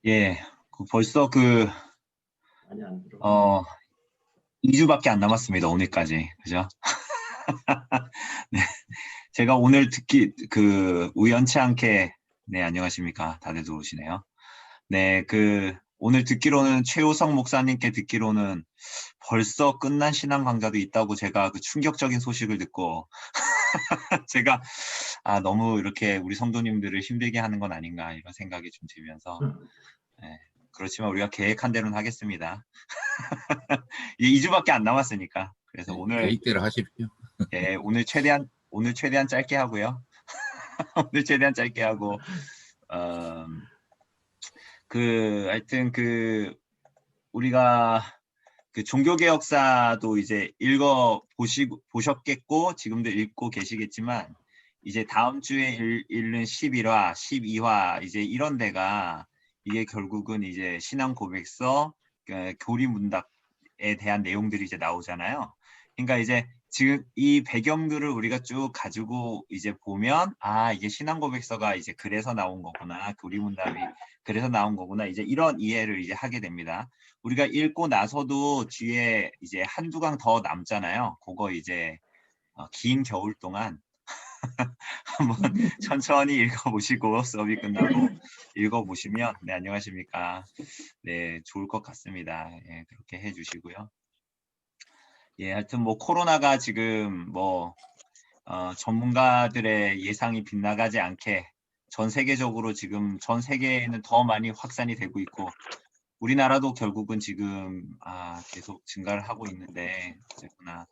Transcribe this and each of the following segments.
예, 벌써 어, 2주밖에 안 남았습니다. 오늘까지. 그죠? 네. 제가 오늘 우연치 않게, 네, 안녕하십니까. 다들 들어오시네요. 네, 오늘 듣기로는 최우성 목사님께 듣기로는 벌써 끝난 신앙 강좌도 있다고 제가 그 충격적인 소식을 듣고, 제가, 너무 이렇게 우리 성도님들을 힘들게 하는 건 아닌가 이런 생각이 좀 들면서, 네, 그렇지만 우리가 계획한 대로는 하겠습니다. 이제 2주밖에 안 남았으니까. 그래서 네, 오늘 계획대로 하십시오. 예, 오늘 최대한 짧게 하고요. 오늘 최대한 짧게 하고 어, 하여튼 우리가 종교개혁사도 이제 보셨겠고 지금도 읽고 계시겠지만 이제 다음 주에 읽는 11화, 12화 이제 이런 데가 이게 결국은 이제 신앙 고백서, 교리문답에 대한 내용들이 이제 나오잖아요. 그러니까 이제 지금 이 배경들을 우리가 쭉 가지고 이제 보면 이게 신앙 고백서가 이제 그래서 나온 거구나. 교리문답이 그래서 나온 거구나. 이제 이런 이해를 이제 하게 됩니다. 우리가 읽고 나서도 뒤에 이제 한두 강 더 남잖아요. 그거 이제 긴 겨울 동안 한번 천천히 읽어보시고 수업이 끝나고 읽어보시면 네, 안녕하십니까. 네, 좋을 것 같습니다. 예, 그렇게 해주시고요. 예, 하여튼 뭐 코로나가 지금 전문가들의 예상이 빗나가지 않게 전 세계적으로 지금 전 세계에는 더 많이 확산이 되고 있고 우리나라도 결국은 지금 계속 증가를 하고 있는데 어쨌거나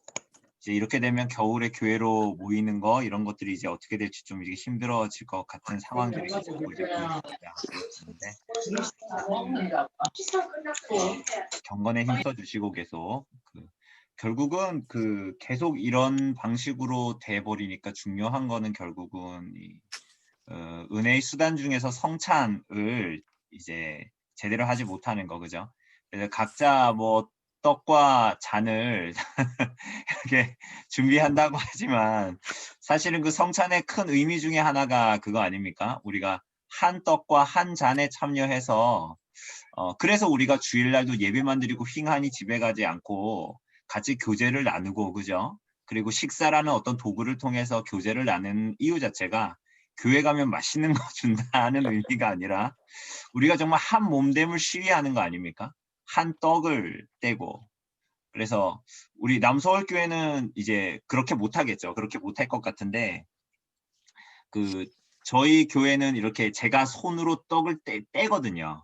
이제 이렇게 되면 겨울에 교회로 모이는 거 이런 것들이 이제 어떻게 될지 좀 이게 힘들어질 것 같은 상황들이 이제 자꾸 이제 보이는데 경건에 힘써 주시고 계속 결국은 계속 이런 방식으로 돼 버리니까 중요한 거는 결국은 은혜의 수단 중에서 성찬을 이제 제대로 하지 못하는 거, 그죠? 그래서 각자 뭐 떡과 잔을 이렇게 준비한다고 하지만 사실은 그 성찬의 큰 의미 중에 하나가 그거 아닙니까? 우리가 한 떡과 한 잔에 참여해서 그래서 우리가 주일날도 예배만 드리고 휑하니 집에 가지 않고 같이 교제를 나누고, 그죠? 그리고 식사라는 어떤 도구를 통해서 교제를 나누는 이유 자체가 교회 가면 맛있는 거 준다는 의미가 아니라 우리가 정말 한 몸됨을 시위하는 거 아닙니까? 한 떡을 떼고. 그래서 우리 남서울교회는 이제 그렇게 못하겠죠. 그렇게 못할 것 같은데 저희 교회는 이렇게 제가 손으로 떡을 떼거든요.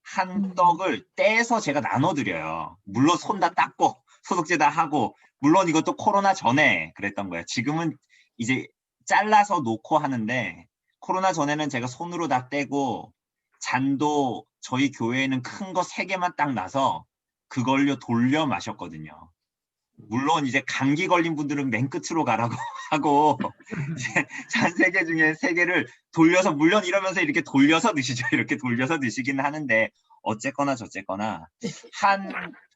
한 떡을 떼서 제가 나눠드려요. 물론 손 다 닦고 소독제 다 하고 물론 이것도 코로나 전에 그랬던 거예요. 지금은 이제 잘라서 놓고 하는데 코로나 전에는 제가 손으로 다 떼고 잔도 저희 교회에는 큰 거 3개만 딱 나서 그걸로 돌려 마셨거든요. 물론 이제 감기 걸린 분들은 맨 끝으로 가라고 하고 이제 잔 3개 중에 3개를 돌려서 물론 이러면서 이렇게 돌려서 드시죠. 이렇게 돌려서 드시긴 하는데 어쨌거나 저쨌거나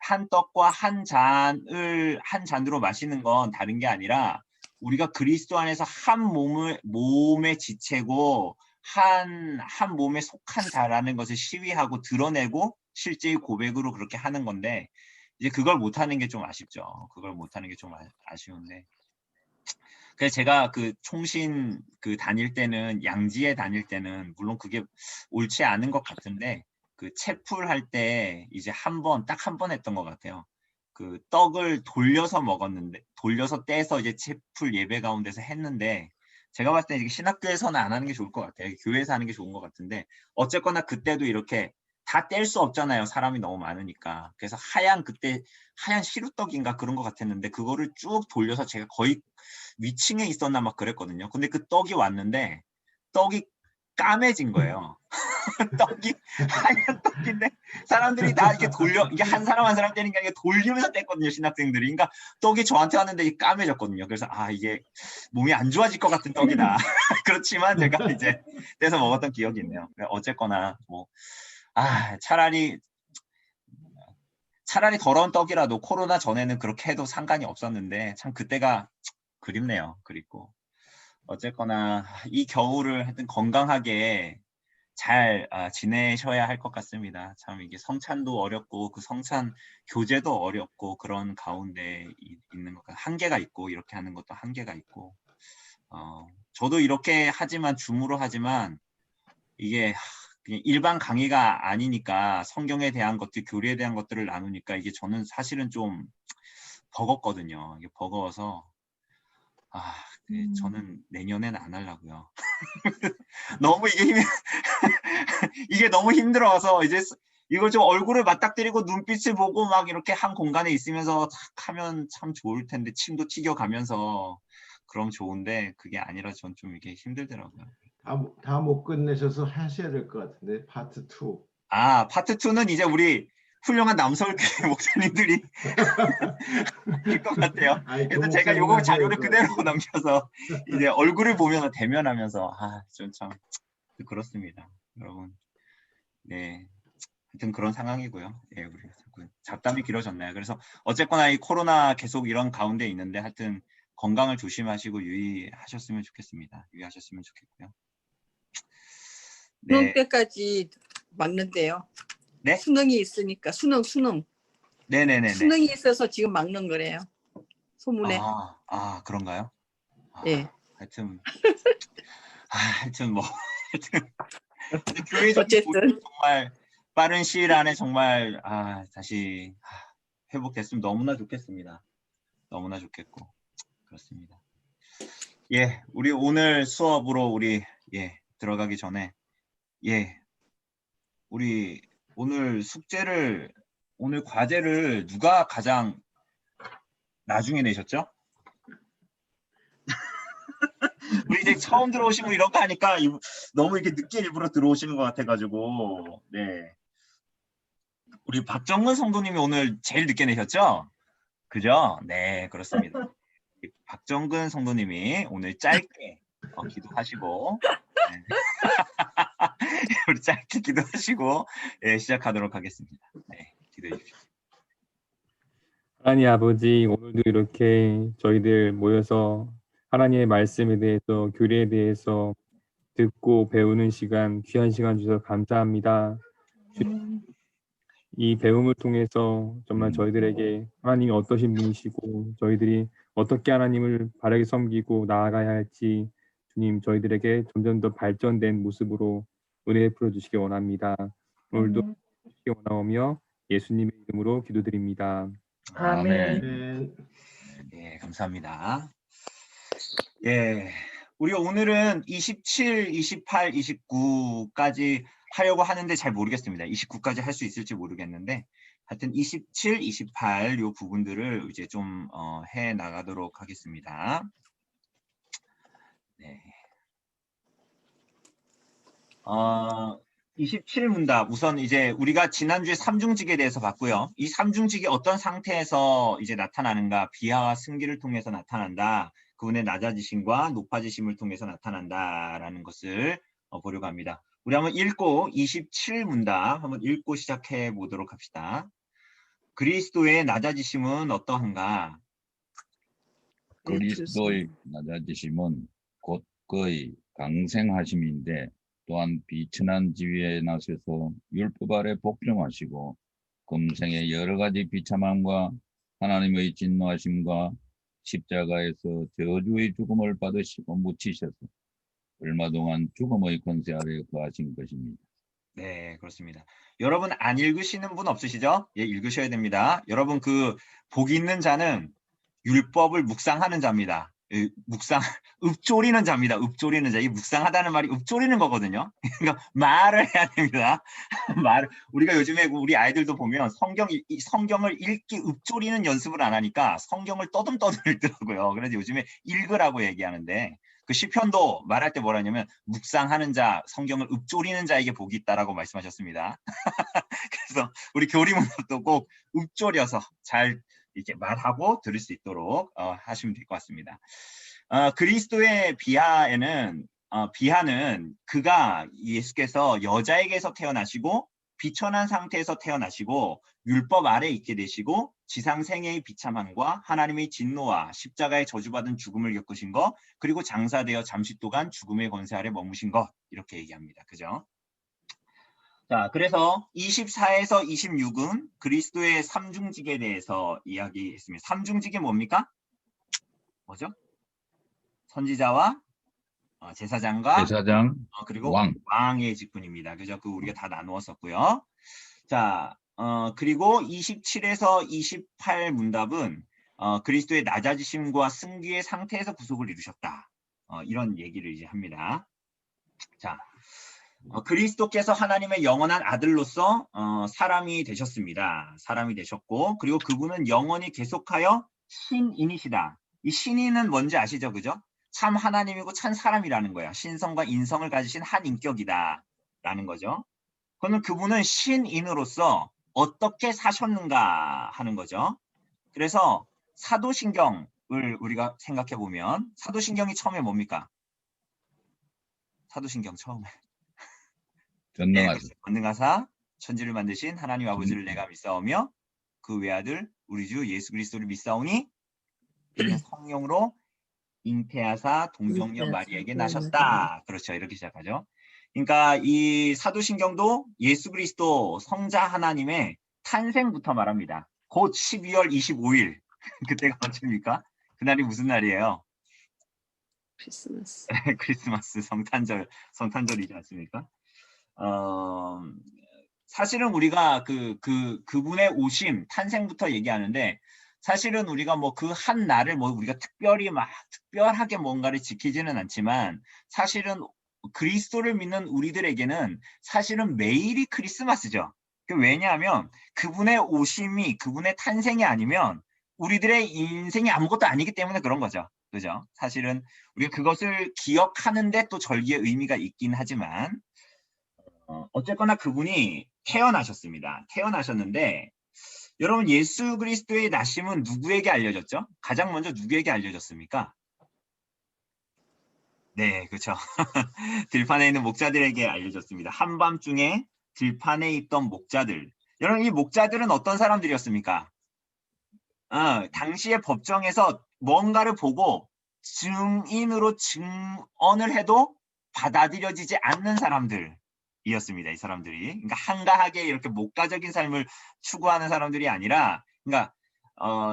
한 떡과 한 잔으로 마시는 건 다른 게 아니라 우리가 그리스도 안에서 한 몸의 지체고 한 몸에 속한 자라는 것을 시위하고 드러내고 실제의 고백으로 그렇게 하는 건데 이제 그걸 못하는 게 좀 아쉽죠. 그걸 못하는 게 좀 아쉬운데. 그래서 제가 총신 다닐 때는 양지에 다닐 때는 물론 그게 옳지 않은 것 같은데 채풀 할 때 이제 딱 한 번 했던 것 같아요. 떡을 돌려서 먹었는데 돌려서 떼서 이제 채풀 예배 가운데서 했는데 제가 봤을 때 이게 신학교에서는 안 하는 게 좋을 것 같아요. 교회에서 하는 게 좋은 것 같은데 어쨌거나 그때도 이렇게 다 뗄 수 없잖아요. 사람이 너무 많으니까. 그래서 하얀 시루떡인가 그런 것 같았는데 그거를 쭉 돌려서 제가 거의 위층에 있었나 막 그랬거든요. 근데 그 떡이 왔는데 떡이 까매진 거예요. 떡이 하얀 떡인데 사람들이 다 이렇게 이게 한 사람 한 사람 떼는 게 아니라 돌리면서 뗐거든요. 신학생들이. 그러니까 떡이 저한테 왔는데 이게 까매졌거든요. 그래서 이게 몸이 안 좋아질 것 같은 떡이다. 그렇지만 제가 이제 떼서 먹었던 기억이 있네요. 어쨌거나 차라리 더러운 떡이라도 코로나 전에는 그렇게 해도 상관이 없었는데 참 그때가 그립네요. 그립고 어쨌거나 이 겨울을 하여튼 건강하게 잘 지내셔야 할 것 같습니다. 참 이게 성찬도 어렵고 그 성찬 교제도 어렵고 그런 가운데 있는 것 한계가 있고 이렇게 하는 것도 한계가 있고 저도 이렇게 하지만 줌으로 하지만 이게 그냥 일반 강의가 아니니까 성경에 대한 것들, 교리에 대한 것들을 나누니까 이게 저는 사실은 좀 버겁거든요. 이게 버거워서 저는 내년엔 안 하려고요. 너무 이게 너무 힘들어서 이제 이걸 좀 얼굴을 맞닥뜨리고 눈빛을 보고 막 이렇게 한 공간에 있으면서 탁 하면 참 좋을 텐데 침도 튀겨가면서 그럼 좋은데 그게 아니라 전 좀 이게 힘들더라고요. 다 못 끝내셔서 하셔야 될 것 같은데 파트 2. 파트 2는 이제 우리 훌륭한 남설교회 목사님들이 할 것 같아요. 아니, 그래서 제가 요거 하셔야 될 자료를 것 그대로 같은데. 넘겨서 이제 얼굴을 보면 대면하면서 좀 참 그렇습니다. 여러분. 네. 하여튼 그런 상황이고요. 예, 우리 잡담이 길어졌나요? 그래서 어쨌거나 이 코로나 계속 이런 가운데 있는데 하여튼 건강을 조심하시고 유의하셨으면 좋겠습니다. 유의하셨으면 좋겠고요. 수능 네. 때까지 막는데요. 네? 수능이 있으니까 수능. 네네네네. 수능이 있어서 지금 막는 거래요. 소문에. 그런가요? 예. 하여튼 뭐 하여튼 교회적인 어쨌든 정말 빠른 시일 안에 정말 다시 회복됐으면 너무나 좋겠습니다. 너무나 좋겠고 그렇습니다. 예, 우리 오늘 수업으로 우리 들어가기 전에 우리 오늘 오늘 과제를 누가 가장 나중에 내셨죠? 우리 이제 처음 들어오시고 이런 거 하니까 너무 이렇게 늦게 일부러 들어오시는 것 같아가지고 네. 우리 박정근 성도님이 오늘 제일 늦게 내셨죠? 그죠? 네, 그렇습니다. 박정근 성도님이 오늘 짧게 기도하시고 네. 우리 짧게 기도하시고 시작하도록 하겠습니다. 네, 기도해 주십시오. 하나님 아버지, 오늘도 이렇게 저희들 모여서 하나님의 말씀에 대해서, 교리에 대해서 듣고 배우는 시간, 귀한 시간 주셔서 감사합니다. 이 배움을 통해서 정말 저희들에게 하나님이 어떠신 분이시고 저희들이 어떻게 하나님을 바르게 섬기고 나아가야 할지 주님 저희들에게 점점 더 발전된 모습으로 은혜 풀어주시기 원합니다. 오늘도 주시기 원하오며 예수님의 이름으로 기도드립니다. 아멘. 네, 감사합니다. 예, 우리 오늘은 27, 28, 29까지 하려고 하는데 잘 모르겠습니다. 29까지 할 수 있을지 모르겠는데 하여튼 27, 28 요 부분들을 이제 좀 해 나가도록 하겠습니다. 네. 27문답 우선 이제 우리가 지난주에 삼중직에 대해서 봤고요. 이 삼중직이 어떤 상태에서 이제 나타나는가? 비하와 승기를 통해서 나타난다. 그분의 낮아지심과 높아지심을 통해서 나타난다라는 것을 보려고 합니다. 우리 한번 읽고 27문답 한번 읽고 시작해 보도록 합시다. 그리스도의 낮아지심은 어떠한가? 그리스도의 낮아지심은 곧 그의 강생하심인데 또한 비천한 지위에 나서서 율법 아래 복종하시고 금생의 여러 가지 비참함과 하나님의 진노하심과 십자가에서 저주의 죽음을 받으시고 묻히셔서 얼마 동안 죽음의 권세 아래 거하신 것입니다. 네, 그렇습니다. 여러분 안 읽으시는 분 없으시죠? 예, 읽으셔야 됩니다. 여러분 복 있는 자는 율법을 묵상하는 자입니다. 읊조리는 자입니다. 읊조리는 자. 이 묵상하다는 말이 읊조리는 거거든요. 그러니까 말을 해야 됩니다. 우리가 요즘에 우리 아이들도 보면 성경을 읽기 읊조리는 연습을 안 하니까 성경을 떠듬떠듬 읽더라고요. 그래서 요즘에 읽으라고 얘기하는데 그 시편도 말할 때 뭐라 하냐면 묵상하는 자, 성경을 읊조리는 자에게 복이 있다라고 말씀하셨습니다. 그래서 우리 교리문답도 꼭 읊조려서 잘 이렇게 말하고 들을 수 있도록 하시면 될 것 같습니다. 그리스도의 비하는 그가 예수께서 여자에게서 태어나시고 비천한 상태에서 태어나시고 율법 아래 있게 되시고 지상생애의 비참함과 하나님의 진노와 십자가에 저주받은 죽음을 겪으신 것 그리고 장사되어 잠시 동안 죽음의 권세 아래 머무신 것 이렇게 얘기합니다. 그죠? 자, 그래서 24에서 26은 그리스도의 삼중직에 대해서 이야기했습니다. 삼중직이 뭡니까? 뭐죠? 선지자와 제사장과 제사장, 그리고 왕. 왕의 직분입니다. 그죠? 그 우리가 다 나누었었고요. 자, 그리고 27에서 28 문답은 그리스도의 낮아지심과 승귀의 상태에서 구속을 이루셨다. 이런 얘기를 이제 합니다. 자, 그리스도께서 하나님의 영원한 아들로서 사람이 되셨습니다. 사람이 되셨고, 그리고 그분은 영원히 계속하여 신인이시다. 이 신인은 뭔지 아시죠? 그죠? 참 하나님이고 참 사람이라는 거야. 신성과 인성을 가지신 한 인격이다. 라는 거죠. 그러면 그분은 신인으로서 어떻게 사셨는가 하는 거죠. 그래서 사도신경을 우리가 생각해 보면 사도신경이 처음에 뭡니까? 사도신경 처음에. 전능하사. 권능하사 천지를 만드신 하나님 아버지를 내가 믿사오며 그 외아들 우리 주 예수 그리스도를 믿사오니 이는 성령으로 잉태하사 동정녀 마리아에게 나셨다. 그렇죠. 이렇게 시작하죠. 그러니까 이 사도신경도 예수 그리스도 성자 하나님의 탄생부터 말합니다. 곧 12월 25일. 그때가 언제입니까? 그날이 무슨 날이에요? 크리스마스. 크리스마스 성탄절이지 않습니까? 사실은 우리가 그분의 오심, 탄생부터 얘기하는데 사실은 우리가 뭐 그 한 날을 뭐 우리가 특별히 막 특별하게 뭔가를 지키지는 않지만 사실은 그리스도를 믿는 우리들에게는 사실은 매일이 크리스마스죠. 왜냐하면 그분의 오심이 그분의 탄생이 아니면 우리들의 인생이 아무것도 아니기 때문에 그런 거죠. 그죠? 사실은 우리가 그것을 기억하는데 또 절기의 의미가 있긴 하지만 어쨌거나 그분이 태어나셨습니다. 태어나셨는데 여러분 예수 그리스도의 나심은 누구에게 알려졌죠? 가장 먼저 누구에게 알려졌습니까? 네, 그렇죠. 들판에 있는 목자들에게 알려졌습니다. 한밤중에 들판에 있던 목자들. 여러분 이 목자들은 어떤 사람들이었습니까? 당시의 법정에서 뭔가를 보고 증인으로 증언을 해도 받아들여지지 않는 사람들이었습니다. 이 사람들이. 그러니까 한가하게 이렇게 목가적인 삶을 추구하는 사람들이 아니라, 그러니까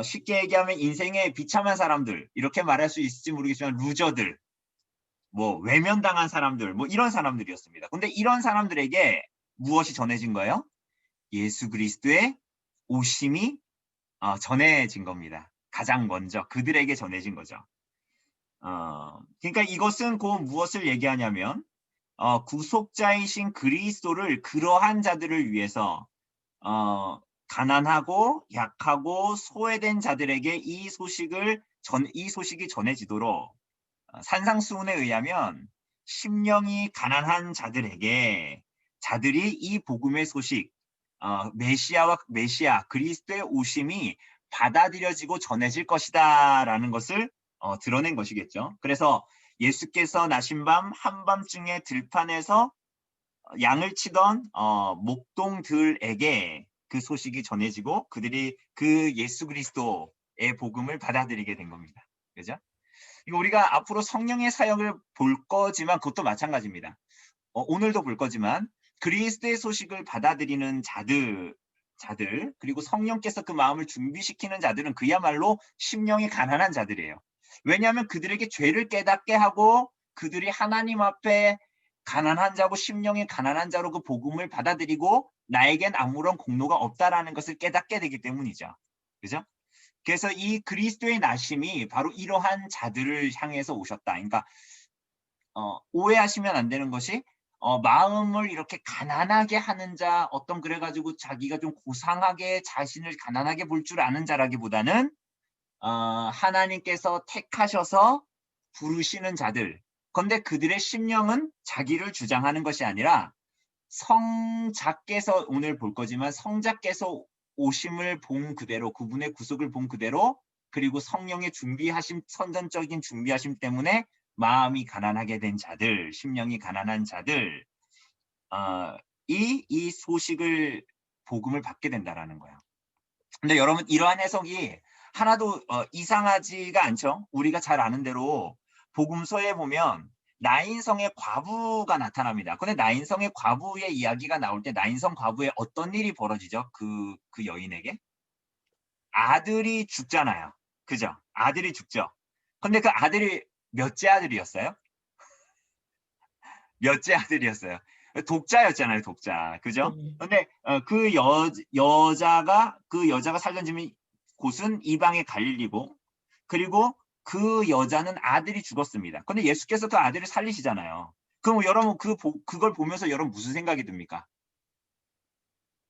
쉽게 얘기하면 인생의 비참한 사람들, 이렇게 말할 수 있을지 모르겠지만 루저들, 뭐 외면당한 사람들, 뭐 이런 사람들이었습니다. 근데 이런 사람들에게 무엇이 전해진 거예요? 예수 그리스도의 오심이 전해진 겁니다. 가장 먼저 그들에게 전해진 거죠. 그러니까 이것은 곧 무엇을 얘기하냐면 구속자이신 그리스도를 그러한 자들을 위해서 가난하고 약하고 소외된 자들에게 이 소식이 전해지도록 산상수훈에 의하면 심령이 가난한 자들이 이 복음의 소식 메시아 그리스도의 오심이 받아들여지고 전해질 것이다 라는 것을 드러낸 것이겠죠. 그래서 예수께서 나신 밤 한밤중에 들판에서 양을 치던 목동들에게 그 소식이 전해지고 그들이 그 예수 그리스도의 복음을 받아들이게 된 겁니다. 그죠? 이거 우리가 앞으로 성령의 사역을 볼 거지만 그것도 마찬가지입니다. 오늘도 볼 거지만 그리스도의 소식을 받아들이는 자들 그리고 성령께서 그 마음을 준비시키는 자들은 그야말로 심령이 가난한 자들이에요. 왜냐하면 그들에게 죄를 깨닫게 하고 그들이 하나님 앞에 가난한 자고 심령이 가난한 자로 그 복음을 받아들이고 나에겐 아무런 공로가 없다라는 것을 깨닫게 되기 때문이죠. 그죠? 그래서 이 그리스도의 나심이 바로 이러한 자들을 향해서 오셨다. 그러니까 오해하시면 안 되는 것이 마음을 이렇게 가난하게 하는 자, 어떤 그래가지고 자기가 좀 고상하게 자신을 가난하게 볼 줄 아는 자라기보다는 하나님께서 택하셔서 부르시는 자들. 그런데 그들의 심령은 자기를 주장하는 것이 아니라 성자께서 오늘 볼 거지만 성자께서 오심을 본 그대로 그분의 구속을 본 그대로 그리고 성령의 준비하심 선전적인 준비하심 때문에 마음이 가난하게 된 자들, 심령이 가난한 자들 이 소식을 복음을 받게 된다라는 거예요. 근데 여러분 이러한 해석이 하나도 이상하지가 않죠. 우리가 잘 아는 대로 복음서에 보면 나인성의 과부가 나타납니다. 근데 나인성의 과부의 이야기가 나올 때 나인성 과부에 어떤 일이 벌어지죠? 그 여인에게? 아들이 죽잖아요. 그죠? 아들이 죽죠. 근데 그 아들이 몇째 아들이었어요? 몇째 아들이었어요? 독자였잖아요, 독자. 그죠? 근데 그 여자가 살던 곳은 이방의 갈릴리고, 그리고 그 여자는 아들이 죽었습니다. 근데 예수께서 그 아들을 살리시잖아요. 그럼 여러분 그걸 보면서 여러분 무슨 생각이 듭니까?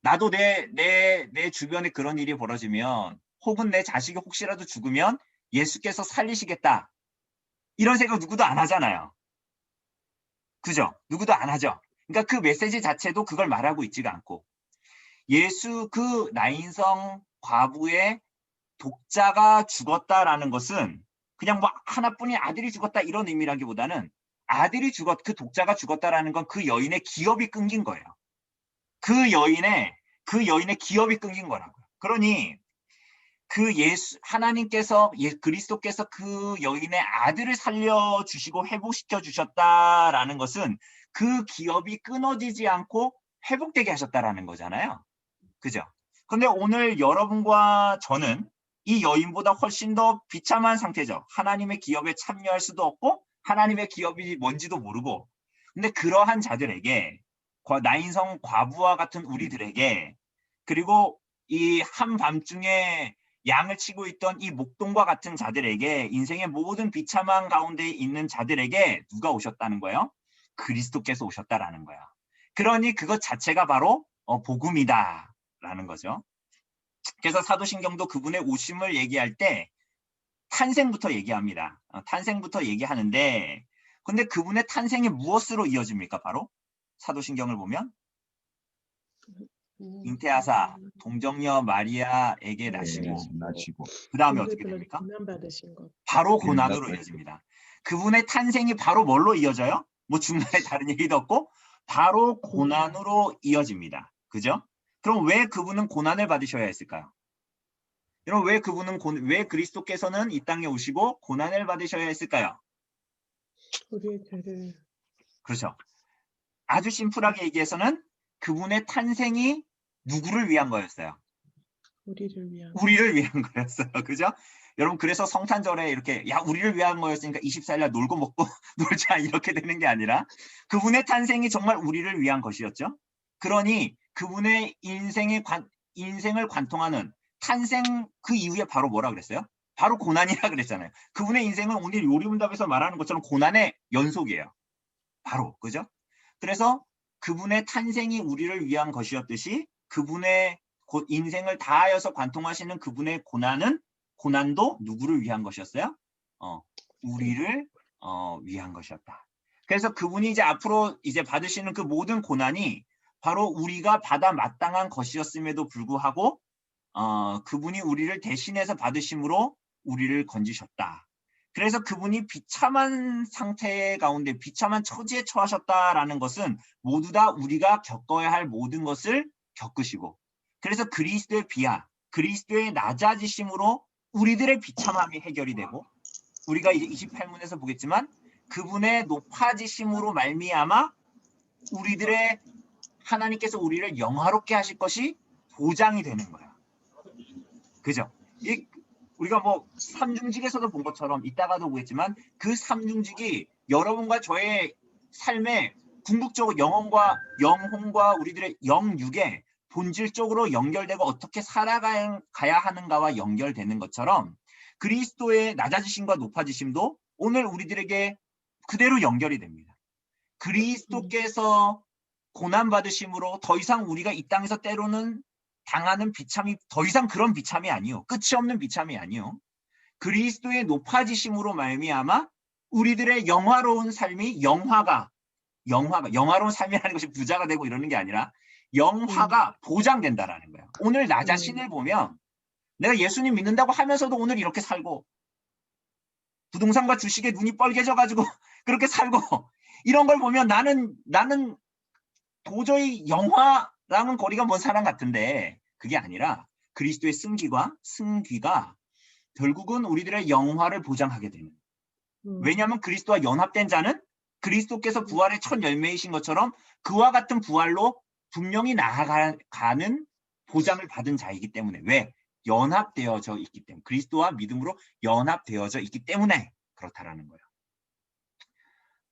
나도 내 주변에 그런 일이 벌어지면, 혹은 내 자식이 혹시라도 죽으면 예수께서 살리시겠다. 이런 생각 누구도 안 하잖아요. 그죠? 누구도 안 하죠. 그러니까 그 메시지 자체도 그걸 말하고 있지가 않고, 예수 그 나인성 과부의 독자가 죽었다라는 것은 그냥 뭐 하나뿐인 아들이 죽었다 이런 의미라기보다는, 그 독자가 죽었다라는 건 그 여인의 기업이 끊긴 거예요. 그 여인의 기업이 끊긴 거라고요. 그러니 하나님께서 그리스도께서 그 여인의 아들을 살려주시고 회복시켜 주셨다라는 것은 그 기업이 끊어지지 않고 회복되게 하셨다라는 거잖아요. 그죠? 근데 오늘 여러분과 저는 이 여인보다 훨씬 더 비참한 상태죠. 하나님의 기업에 참여할 수도 없고 하나님의 기업이 뭔지도 모르고. 근데 그러한 자들에게, 나인성 과부와 같은 우리들에게, 그리고 이 한밤중에 양을 치고 있던 이 목동과 같은 자들에게, 인생의 모든 비참한 가운데 있는 자들에게 누가 오셨다는 거예요? 그리스도께서 오셨다라는 거예요. 그러니 그것 자체가 바로 복음이다라는 거죠. 그래서 사도신경도 그분의 오심을 얘기할 때 탄생부터 얘기합니다. 탄생부터 얘기하는데, 근데 그분의 탄생이 무엇으로 이어집니까? 바로 사도신경을 보면 잉태하사 동정녀 마리아에게 낳으시고, 그 다음에 어떻게 됩니까? 받으신 것. 바로 고난으로 이어집니다. 그분의 탄생이 바로 뭘로 이어져요? 뭐 중간에 다른 얘기도 없고 바로 고난으로 이어집니다. 그죠? 그럼 왜 그분은 고난을 받으셔야 했을까요? 여러분, 왜 그리스도께서는 이 땅에 오시고 고난을 받으셔야 했을까요? 우리의 죄를. 그렇죠. 아주 심플하게 얘기해서는 그분의 탄생이 누구를 위한 거였어요? 우리를 위한. 우리를 위한 거였어요. 그죠? 여러분, 그래서 성탄절에 이렇게 우리를 위한 거였으니까 24일날 놀고 먹고 놀자 이렇게 되는 게 아니라 그분의 탄생이 정말 우리를 위한 것이었죠. 그러니 그분의 인생을 관통하는 탄생, 그 이후에 바로 뭐라 그랬어요? 바로 고난이라 그랬잖아요. 그분의 인생은 오늘 요리문답에서 말하는 것처럼 고난의 연속이에요. 바로. 그죠? 그래서 그분의 탄생이 우리를 위한 것이었듯이 그분의 인생을 다하여서 관통하시는 그분의 고난도 누구를 위한 것이었어요? 우리를 위한 것이었다. 그래서 그분이 이제 앞으로 이제 받으시는 그 모든 고난이 바로 우리가 받아 마땅한 것이었음에도 불구하고 그분이 우리를 대신해서 받으심으로 우리를 건지셨다. 그래서 그분이 비참한 상태 가운데 비참한 처지에 처하셨다라는 것은 모두 다 우리가 겪어야 할 모든 것을 겪으시고, 그래서 그리스도의 비하, 그리스도의 낮아지심으로 우리들의 비참함이 해결이 되고, 우리가 이제 28문에서 보겠지만 그분의 높아지심으로 말미암아 우리들의 하나님께서 우리를 영화롭게 하실 것이 보장이 되는 거야. 그죠? 우리가 뭐 삼중직에서도 본 것처럼 이따가도 보겠지만 그 삼중직이 여러분과 저의 삶에 궁극적으로 영혼과 우리들의 영육에 본질적으로 연결되고 어떻게 살아가야 하는가와 연결되는 것처럼 그리스도의 낮아지심과 높아지심도 오늘 우리들에게 그대로 연결이 됩니다. 그리스도께서 고난받으심으로 더 이상 우리가 이 땅에서 때로는 당하는 비참이 더 이상 그런 비참이 아니요. 끝이 없는 비참이 아니요. 그리스도의 높아지심으로 말미암아 우리들의 영화로운 삶이 영화로운 삶이라는 것이 부자가 되고 이러는 게 아니라 영화가 보장된다라는 거예요. 오늘 나 자신을 보면 내가 예수님 믿는다고 하면서도 오늘 이렇게 살고 부동산과 주식에 눈이 뻘개져가지고 그렇게 살고 이런 걸 보면 나는 도저히 영화랑은 거리가 먼 사람 같은데 그게 아니라 그리스도의 승귀가 결국은 우리들의 영화를 보장하게 되는. 왜냐하면 그리스도와 연합된 자는 그리스도께서 부활의 첫 열매이신 것처럼 그와 같은 부활로 분명히 나아가는 보장을 받은 자이기 때문에 왜? 연합되어져 있기 때문에 그리스도와 믿음으로 연합되어져 있기 때문에 그렇다라는 거예요.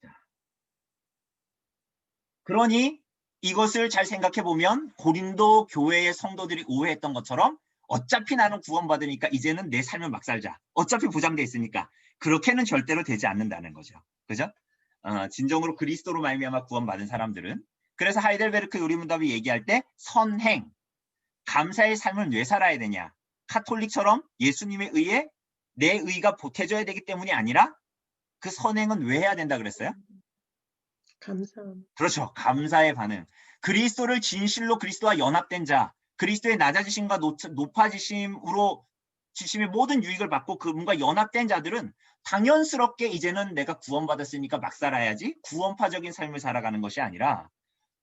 자, 그러니 이것을 잘 생각해 보면 고린도 교회의 성도들이 오해했던 것처럼 어차피 나는 구원받으니까 이제는 내 삶을 막 살자. 어차피 보장돼 있으니까 그렇게는 절대로 되지 않는다는 거죠. 그죠? 진정으로 그리스도로 말미암아 구원받은 사람들은 그래서 하이델베르크 요리문답이 얘기할 때 선행, 감사의 삶을 왜 살아야 되냐? 카톨릭처럼 예수님에 의해 내 의가 보태져야 되기 때문이 아니라 그 선행은 왜 해야 된다 그랬어요? 감사함. 그렇죠. 감사의 반응. 그리스도를 진실로 그리스도와 연합된 자, 그리스도의 낮아지심과 높아지심으로 지심의 모든 유익을 받고 그분과 연합된 자들은 당연스럽게 이제는 내가 구원받았으니까 막 살아야지 구원파적인 삶을 살아가는 것이 아니라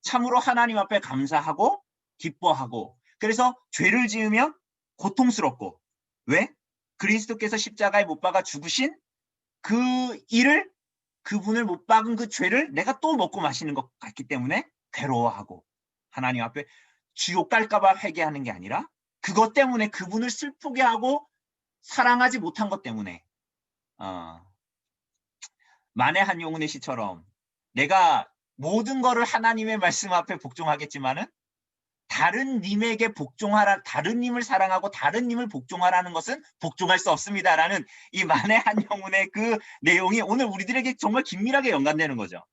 참으로 하나님 앞에 감사하고 기뻐하고 그래서 죄를 지으면 고통스럽고 왜? 그리스도께서 십자가에 못 박아 죽으신 그 일을 그분을 못 박은 그 죄를 내가 또 먹고 마시는 것 같기 때문에 괴로워하고 하나님 앞에 지옥 갈까봐 회개하는 게 아니라 그것 때문에 그분을 슬프게 하고 사랑하지 못한 것 때문에 만해 한용운의 시처럼 내가 모든 거를 하나님의 말씀 앞에 복종하겠지만은 다른 님에게 복종하라, 다른 님을 사랑하고 다른 님을 복종하라는 것은 복종할 수 없습니다라는 이 만해 한용운의 그 내용이 오늘 우리들에게 정말 긴밀하게 연관되는 거죠.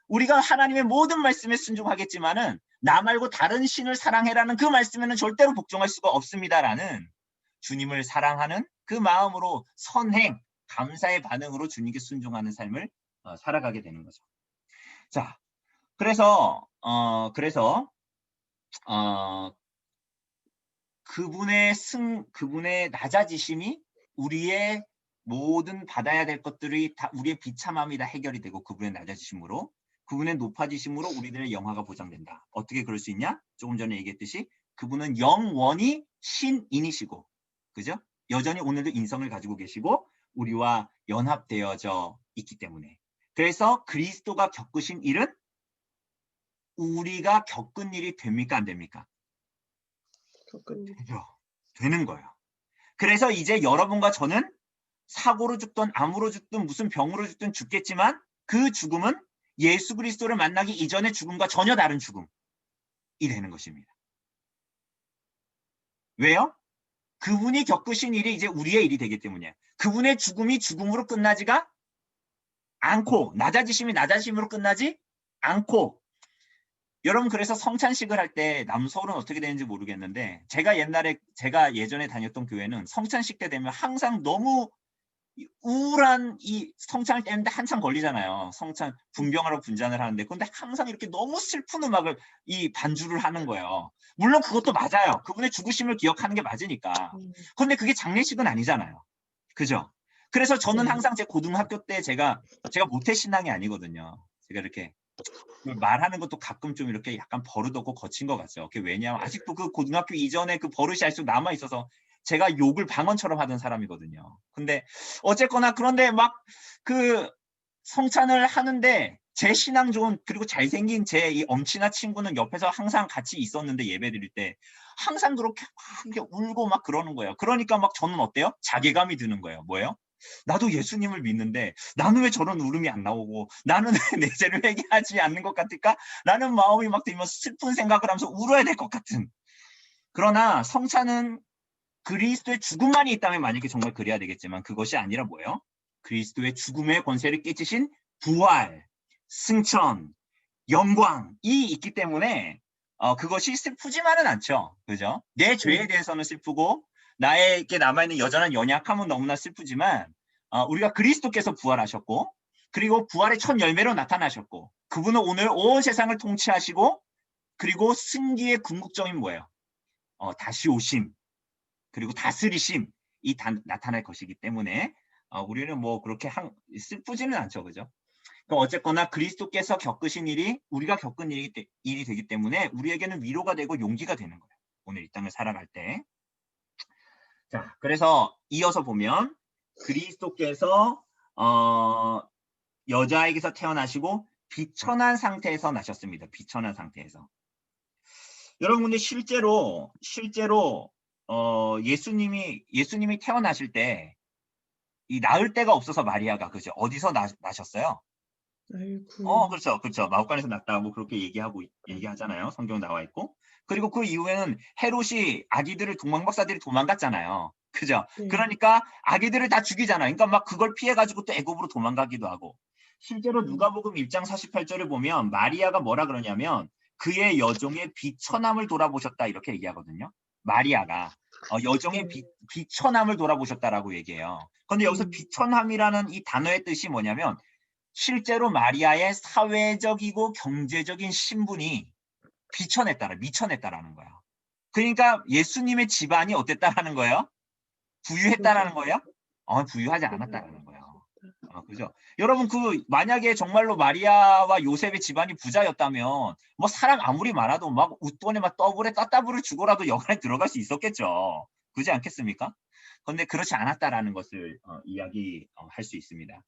우리가 하나님의 모든 말씀에 순종하겠지만은 나 말고 다른 신을 사랑해라는 그 말씀에는 절대로 복종할 수가 없습니다라는 주님을 사랑하는 그 마음으로 선행, 감사의 반응으로 주님께 순종하는 삶을 살아가게 되는 거죠. 자, 그래서 그분의 낮아지심이 우리의 모든 받아야 될 것들이 다 우리의 비참함이 다 해결이 되고 그분의 낮아지심으로 그분의 높아지심으로 우리들의 영화가 보장된다. 어떻게 그럴 수 있냐? 조금 전에 얘기했듯이 그분은 영원히 신인이시고 그죠? 여전히 오늘도 인성을 가지고 계시고 우리와 연합되어져 있기 때문에 그래서 그리스도가 겪으신 일은 우리가 겪은 일이 됩니까? 안 됩니까? 되죠. 되는 거예요. 그래서 이제 여러분과 저는 사고로 죽든 암으로 죽든 무슨 병으로 죽든 죽겠지만 그 죽음은 예수 그리스도를 만나기 이전의 죽음과 전혀 다른 죽음이 되는 것입니다. 왜요? 그분이 겪으신 일이 이제 우리의 일이 되기 때문이에요. 그분의 죽음이 죽음으로 끝나지가 않고 낮아지심이 낮아지심으로 끝나지 않고 여러분 그래서 성찬식을 할 때 남서울은 어떻게 되는지 모르겠는데 제가 예전에 다녔던 교회는 성찬식 때 되면 항상 너무 우울한 이 성찬을 떼는데 한참 걸리잖아요. 성찬 분병하러 분잔을 하는데 근데 항상 이렇게 너무 슬픈 음악을 이 반주를 하는 거예요. 물론 그것도 맞아요. 그분의 죽으심을 기억하는 게 맞으니까. 그런데 그게 장례식은 아니잖아요. 그죠? 그래서 저는 항상 제 고등학교 때 제가 모태신앙이 아니거든요. 제가 이렇게 말하는 것도 가끔 좀 이렇게 약간 버릇없고 거친 것 같죠. 그게 왜냐하면 아직도 그 고등학교 이전에 그 버릇이 아직도 남아 있어서 제가 욕을 방언처럼 하던 사람이거든요. 근데 어쨌거나 그런데 막 그 성찬을 하는데 제 신앙 좋은 그리고 잘생긴 제 이 엄친아 친구는 옆에서 항상 같이 있었는데 예배 드릴 때 항상 그렇게 막 이렇게 울고 막 그러는 거예요. 그러니까 막 저는 어때요? 자괴감이 드는 거예요. 뭐예요? 나도 예수님을 믿는데 나는 왜 저런 울음이 안 나오고 나는 왜 내 죄를 회개하지 않는 것 같을까? 라는 마음이 막 들면서 슬픈 생각을 하면서 울어야 될 것 같은. 그러나 성찬은 그리스도의 죽음만이 있다면 만약에 정말 그래야 되겠지만 그것이 아니라 뭐예요? 그리스도의 죽음의 권세를 깨치신 부활, 승천, 영광이 있기 때문에 그것이 슬프지만은 않죠. 그죠? 내 죄에 대해서는 슬프고 나에게 남아있는 여전한 연약함은 너무나 슬프지만 우리가 그리스도께서 부활하셨고 그리고 부활의 첫 열매로 나타나셨고 그분은 오늘 온 세상을 통치하시고 그리고 승기의 궁극점이 뭐예요? 다시 오심 그리고 다스리심이 나타날 것이기 때문에 우리는 뭐 그렇게 슬프지는 않죠. 그죠? 그럼 어쨌거나 그리스도께서 겪으신 일이 우리가 겪은 일이 되기 때문에 우리에게는 위로가 되고 용기가 되는 거예요. 오늘 이 땅을 살아갈 때. 자, 그래서 이어서 보면 그리스도께서 여자에게서 태어나시고 비천한 상태에서 나셨습니다. 비천한 상태에서. 여러분 근데 실제로 예수님이 태어나실 때 이 낳을 데가 없어서 마리아가 그죠? 어디서 나셨어요? 아이고. 그렇죠. 마구간에서 낳았다고 그렇게 얘기하잖아요. 성경 나와 있고. 그리고 그 이후에는 헤롯이 아기들을 동방박사들이 도망갔잖아요. 그죠? 네. 그러니까 아기들을 다 죽이잖아요. 그러니까 막 그걸 피해가지고 또 애굽으로 도망가기도 하고. 실제로 누가복음 1장 48절을 보면 마리아가 뭐라 그러냐면 그의 여종의 비천함을 돌아보셨다 이렇게 얘기하거든요. 마리아가 여종의 비천함을 돌아보셨다라고 얘기해요. 그런데 여기서 비천함이라는 이 단어의 뜻이 뭐냐면 실제로 마리아의 사회적이고 경제적인 신분이 미천했다라는 거예요. 그러니까 예수님의 집안이 어땠다라는 거예요? 부유했다라는 거예요? 부유하지 않았다라는 거예요. 그죠? 여러분 만약에 정말로 마리아와 요셉의 집안이 부자였다면 뭐 사람 아무리 많아도 막 웃돈에 막 따따블을 주고라도 여관에 들어갈 수 있었겠죠. 그렇지 않겠습니까? 그런데 그렇지 않았다라는 것을 이야기할 수 있습니다.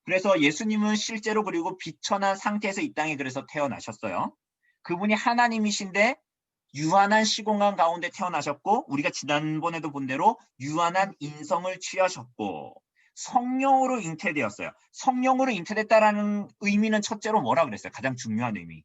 그래서 예수님은 실제로 그리고 비천한 상태에서 이 땅에 그래서 태어나셨어요. 그분이 하나님이신데 유한한 시공간 가운데 태어나셨고 우리가 지난번에도 본 대로 유한한 인성을 취하셨고 성령으로 잉태되었어요. 성령으로 잉태됐다라는 의미는 첫째로 뭐라 그랬어요? 가장 중요한 의미.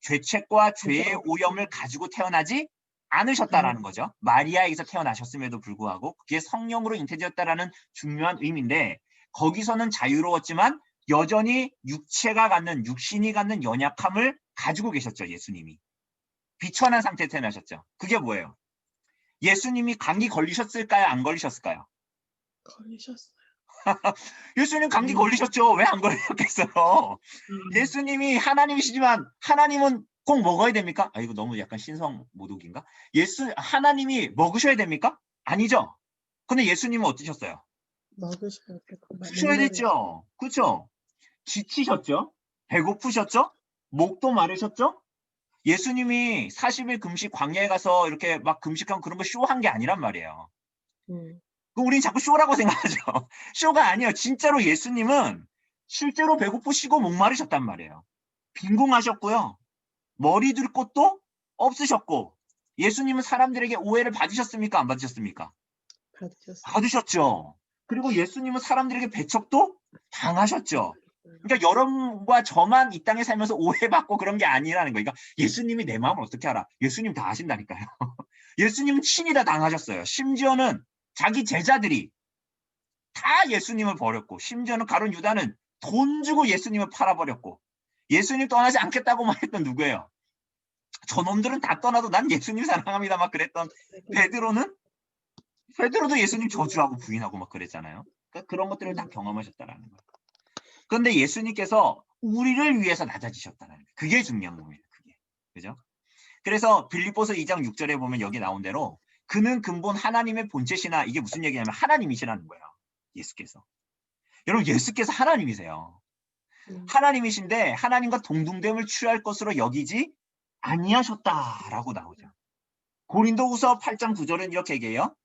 죄책과 죄의 오염을 가지고 태어나지 않으셨다라는 거죠. 마리아에게서 태어나셨음에도 불구하고 그게 성령으로 잉태되었다라는 중요한 의미인데 거기서는 자유로웠지만 여전히 육신이 갖는 연약함을 가지고 계셨죠. 예수님이. 비천한 상태에 태어나셨죠. 그게 뭐예요? 예수님이 감기 걸리셨을까요? 안 걸리셨을까요? 걸리셨어요. 예수님 감기 걸리셨죠. 왜 안 걸리셨겠어요? 예수님이 하나님이시지만 하나님은 꼭 먹어야 됩니까? 이거 너무 약간 신성 모독인가? 하나님이 먹으셔야 됩니까? 아니죠. 근데 예수님은 어떠셨어요? 먹으셔야 되고 드셔야 됐죠. 그렇죠? 지치셨죠? 배고프셨죠? 목도 마르셨죠? 예수님이 40일 금식 광야에 가서 이렇게 막 금식한 그런 거 쇼한 게 아니란 말이에요. 우린 자꾸 쇼라고 생각하죠. 쇼가 아니에요. 진짜로 예수님은 실제로 배고프시고 목마르셨단 말이에요. 빈궁하셨고요. 머리 둘 곳도 없으셨고 예수님은 사람들에게 오해를 받으셨습니까? 안 받으셨습니까? 받으셨어요. 받으셨죠. 그리고 예수님은 사람들에게 배척도 당하셨죠. 그러니까 여러분과 저만 이 땅에 살면서 오해받고 그런 게 아니라는 거예요. 그러니까 예수님이 내 마음을 어떻게 알아? 예수님 다 아신다니까요. 예수님은 친히 다 당하셨어요. 심지어는 자기 제자들이 다 예수님을 버렸고 심지어는 가룟 유다는 돈 주고 예수님을 팔아버렸고 예수님 떠나지 않겠다고 말했던 누구예요? 저놈들은 다 떠나도 난 예수님 사랑합니다 막 그랬던 베드로도 예수님 저주하고 부인하고 막 그랬잖아요. 그러니까 그런 것들을 다 경험하셨다라는 거예요. 그런데 예수님께서 우리를 위해서 낮아지셨다는 거예요. 그게 중요한 겁니다. 그게. 그죠? 그래서 빌립보서 2장 6절에 보면 여기 나온 대로 그는 근본 하나님의 본체시나 이게 무슨 얘기냐면 하나님이시라는 거예요. 예수께서. 여러분 예수께서 하나님이세요. 하나님이신데 하나님과 동등됨을 취할 것으로 여기지 아니하셨다라고 나오죠. 고린도후서 8장 9절은 이렇게 얘기해요.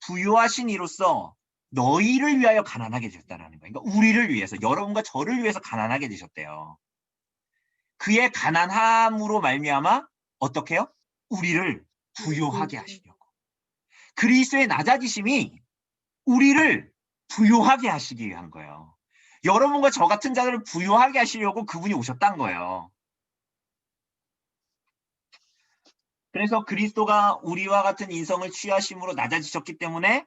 부유하신 이로써 너희를 위하여 가난하게 되셨다는 거예요. 그러니까 우리를 위해서 여러분과 저를 위해서 가난하게 되셨대요. 그의 가난함으로 말미암아 어떻게 해요? 우리를 부유하게 하시려고. 그리스도의 낮아지심이 우리를 부유하게 하시기 위한 거예요. 여러분과 저 같은 자들을 부유하게 하시려고 그분이 오셨다는 거예요. 그래서 그리스도가 우리와 같은 인성을 취하심으로 낮아지셨기 때문에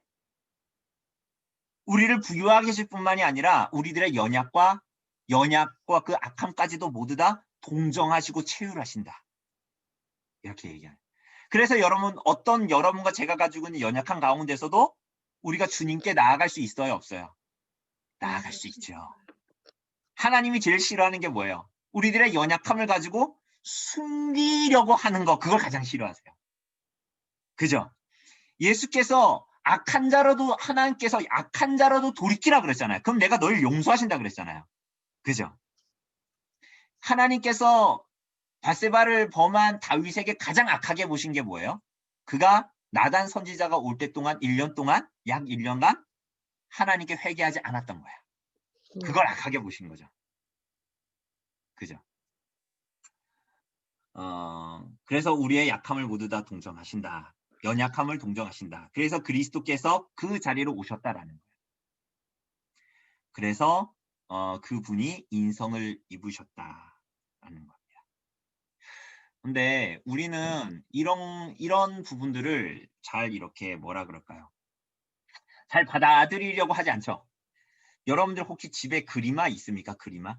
우리를 부유하게 하실 뿐만이 아니라 우리들의 연약과 그 악함까지도 모두 다 동정하시고 체휼하신다. 이렇게 얘기해요. 그래서 여러분과 제가 가지고 있는 연약한 가운데서도 우리가 주님께 나아갈 수 있어요? 없어요? 나아갈 수 있죠. 하나님이 제일 싫어하는 게 뭐예요? 우리들의 연약함을 가지고 숨기려고 하는 거, 그걸 가장 싫어하세요. 그죠? 예수께서 하나님께서 악한 자라도 돌이키라 그랬잖아요. 그럼 내가 널 용서하신다 그랬잖아요. 그죠? 하나님께서 밧세바를 범한 다윗에게 가장 악하게 보신 게 뭐예요? 그가 나단 선지자가 올 때 동안 1년 동안 약 1년간 하나님께 회개하지 않았던 거야. 그걸 악하게 보신 거죠. 그죠? 그래서 우리의 약함을 모두 다 동정하신다. 연약함을 동정하신다. 그래서 그리스도께서 그 자리로 오셨다라는 거예요. 그래서 그분이 인성을 입으셨다라는 겁니다. 근데 우리는 이런 부분들을 잘 이렇게 뭐라 그럴까요? 잘 받아들이려고 하지 않죠. 여러분들 혹시 집에 그리마 있습니까? 그리마?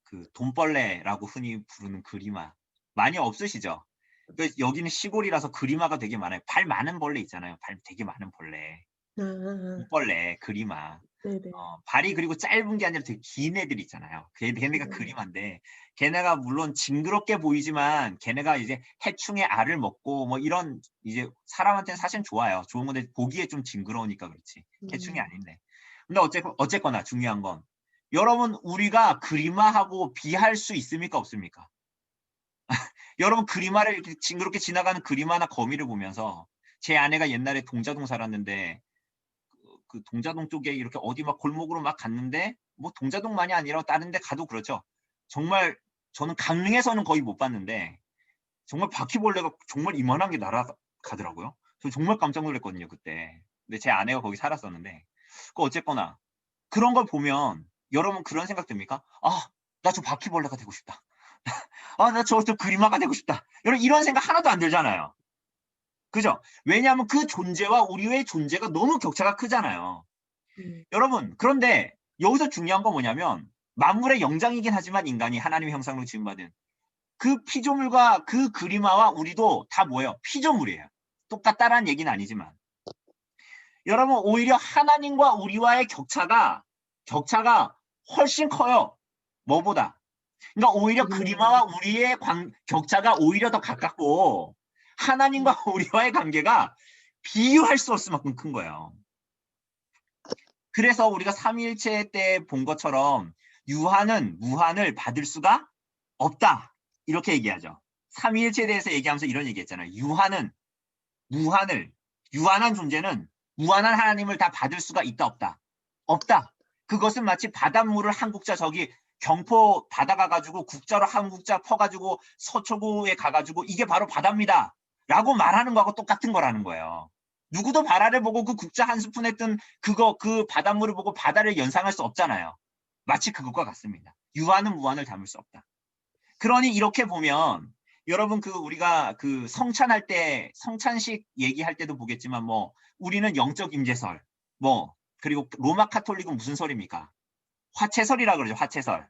그 돈벌레라고 흔히 부르는 그리마. 많이 없으시죠? 여기는 시골이라서 그리마가 되게 많아요. 발 많은 벌레 있잖아요. 발 되게 많은 벌레. 돈벌레, 그리마. 네네. 발이 그리고 짧은 게 아니라 되게 긴 애들 있잖아요. 걔네가 그리마인데 걔네가 물론 징그럽게 보이지만 걔네가 이제 해충의 알을 먹고 뭐 이런 이제 사람한테는 사실 좋아요. 좋은 건데 보기에 좀 징그러우니까 그렇지. 해충이 아닌데. 근데 어쨌거나 중요한 건 여러분 우리가 그리마하고 비할 수 있습니까? 없습니까? 여러분 그리마를 이렇게 징그럽게 지나가는 그리마나 거미를 보면서 제 아내가 옛날에 동자동 살았는데 그 동자동 쪽에 이렇게 어디 막 골목으로 막 갔는데 뭐 동자동만이 아니라 다른 데 가도 그렇죠. 정말 저는 강릉에서는 거의 못 봤는데 정말 바퀴벌레가 정말 이만한 게 날아가더라고요. 저 정말 깜짝 놀랐거든요 그때. 근데 제 아내가 거기 살았었는데 어쨌거나 그런 걸 보면 여러분 그런 생각 듭니까? 아, 나 저 바퀴벌레가 되고 싶다. 아, 나 저 그리마가 되고 싶다. 이런 생각 하나도 안 들잖아요. 그죠? 왜냐하면 그 존재와 우리의 존재가 너무 격차가 크잖아요. 여러분, 그런데 여기서 중요한 건 뭐냐면 만물의 영장이긴 하지만 인간이 하나님의 형상으로 지음받은 그 피조물과 그 그리마와 우리도 다 뭐예요? 피조물이에요. 똑같다라는 얘기는 아니지만 여러분 오히려 하나님과 우리와의 격차가 훨씬 커요. 뭐보다? 그러니까 오히려 그리마와 우리의 격차가 오히려 더 가깝고 하나님과 우리와의 관계가 비유할 수 없을 만큼 큰 거예요. 그래서 우리가 삼위일체 때 본 것처럼 유한은 무한을 받을 수가 없다. 이렇게 얘기하죠. 삼위일체에 대해서 얘기하면서 이런 얘기했잖아요. 유한은 유한한 존재는 무한한 하나님을 다 받을 수가 있다 없다. 없다. 그것은 마치 바닷물을 한 국자 저기 경포 바다 가가지고 국자로 한 국자 퍼가지고 서초구에 가가지고 이게 바로 바다입니다. 라고 말하는 거하고 똑같은 거라는 거예요. 누구도 바다를 보고 그 국자 한 스푼에 뜬 그 바닷물을 보고 바다를 연상할 수 없잖아요. 마치 그것과 같습니다. 유한은 무한을 담을 수 없다. 그러니 이렇게 보면 여러분 우리가 성찬할 때 성찬식 얘기할 때도 보겠지만 뭐 우리는 영적 임재설 그리고 로마 카톨릭은 무슨 설입니까? 화채설이라 그러죠. 화채설.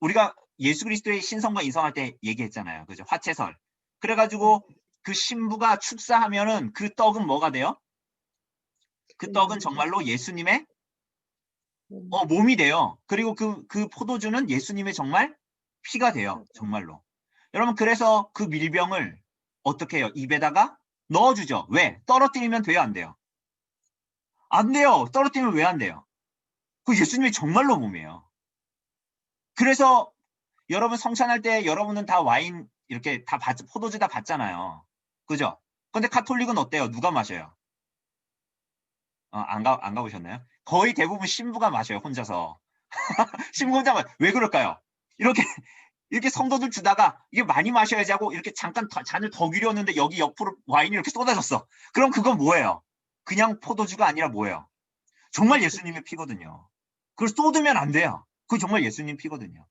우리가 예수 그리스도의 신성과 인성할 때 얘기했잖아요. 그죠? 화채설. 그래가지고 그 신부가 축사하면은 그 떡은 뭐가 돼요? 그 떡은 정말로 예수님의 몸이 돼요. 그리고 그 포도주는 예수님의 정말 피가 돼요. 정말로. 여러분 그래서 그 밀병을 어떻게 해요? 입에다가 넣어주죠. 왜? 떨어뜨리면 돼요? 안 돼요? 안 돼요. 떨어뜨리면 왜 안 돼요? 그 예수님이 정말로 몸이에요. 그래서 여러분 성찬할 때 여러분은 다 와인 이렇게 다 포도주 다 받잖아요. 그죠? 근데 카톨릭은 어때요? 누가 마셔요? 안 가보셨나요? 거의 대부분 신부가 마셔요. 혼자서. 신부 혼자 왜 그럴까요? 이렇게 성도들 주다가 이게 많이 마셔야지 하고 이렇게 잠깐 잔을 더 기렸는데 여기 옆으로 와인이 이렇게 쏟아졌어. 그럼 그건 뭐예요? 그냥 포도주가 아니라 뭐예요? 정말 예수님의 피거든요. 그걸 쏟으면 안 돼요. 그거 정말 예수님 피거든요.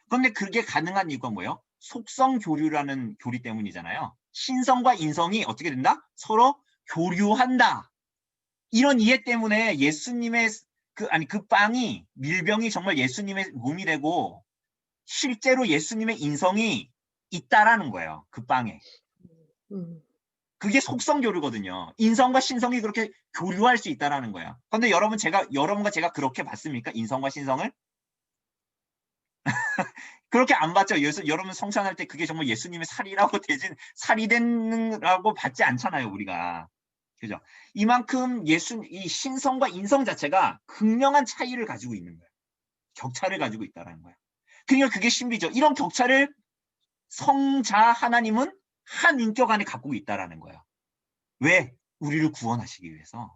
그런데 그게 가능한 이유가 뭐예요? 속성 교류라는 교리 때문이잖아요. 신성과 인성이 어떻게 된다? 서로 교류한다. 이런 이해 때문에 예수님의 그 빵이 밀병이 정말 예수님의 몸이 되고 실제로 예수님의 인성이 있다라는 거예요. 그 빵에. 그게 속성 교류거든요. 인성과 신성이 그렇게 교류할 수 있다라는 거예요. 그런데 여러분과 제가 그렇게 봤습니까? 인성과 신성을? 그렇게 안 봤죠. 여러분 성찬할 때 그게 정말 예수님의 살이라고 살이 된다고 받지 않잖아요. 우리가. 그죠? 이만큼 이 신성과 인성 자체가 극명한 차이를 가지고 있는 거예요. 격차를 가지고 있다는 거예요. 그러니까 그게 신비죠. 이런 격차를 성자 하나님은 한 인격 안에 갖고 있다라는 거예요. 왜? 우리를 구원하시기 위해서.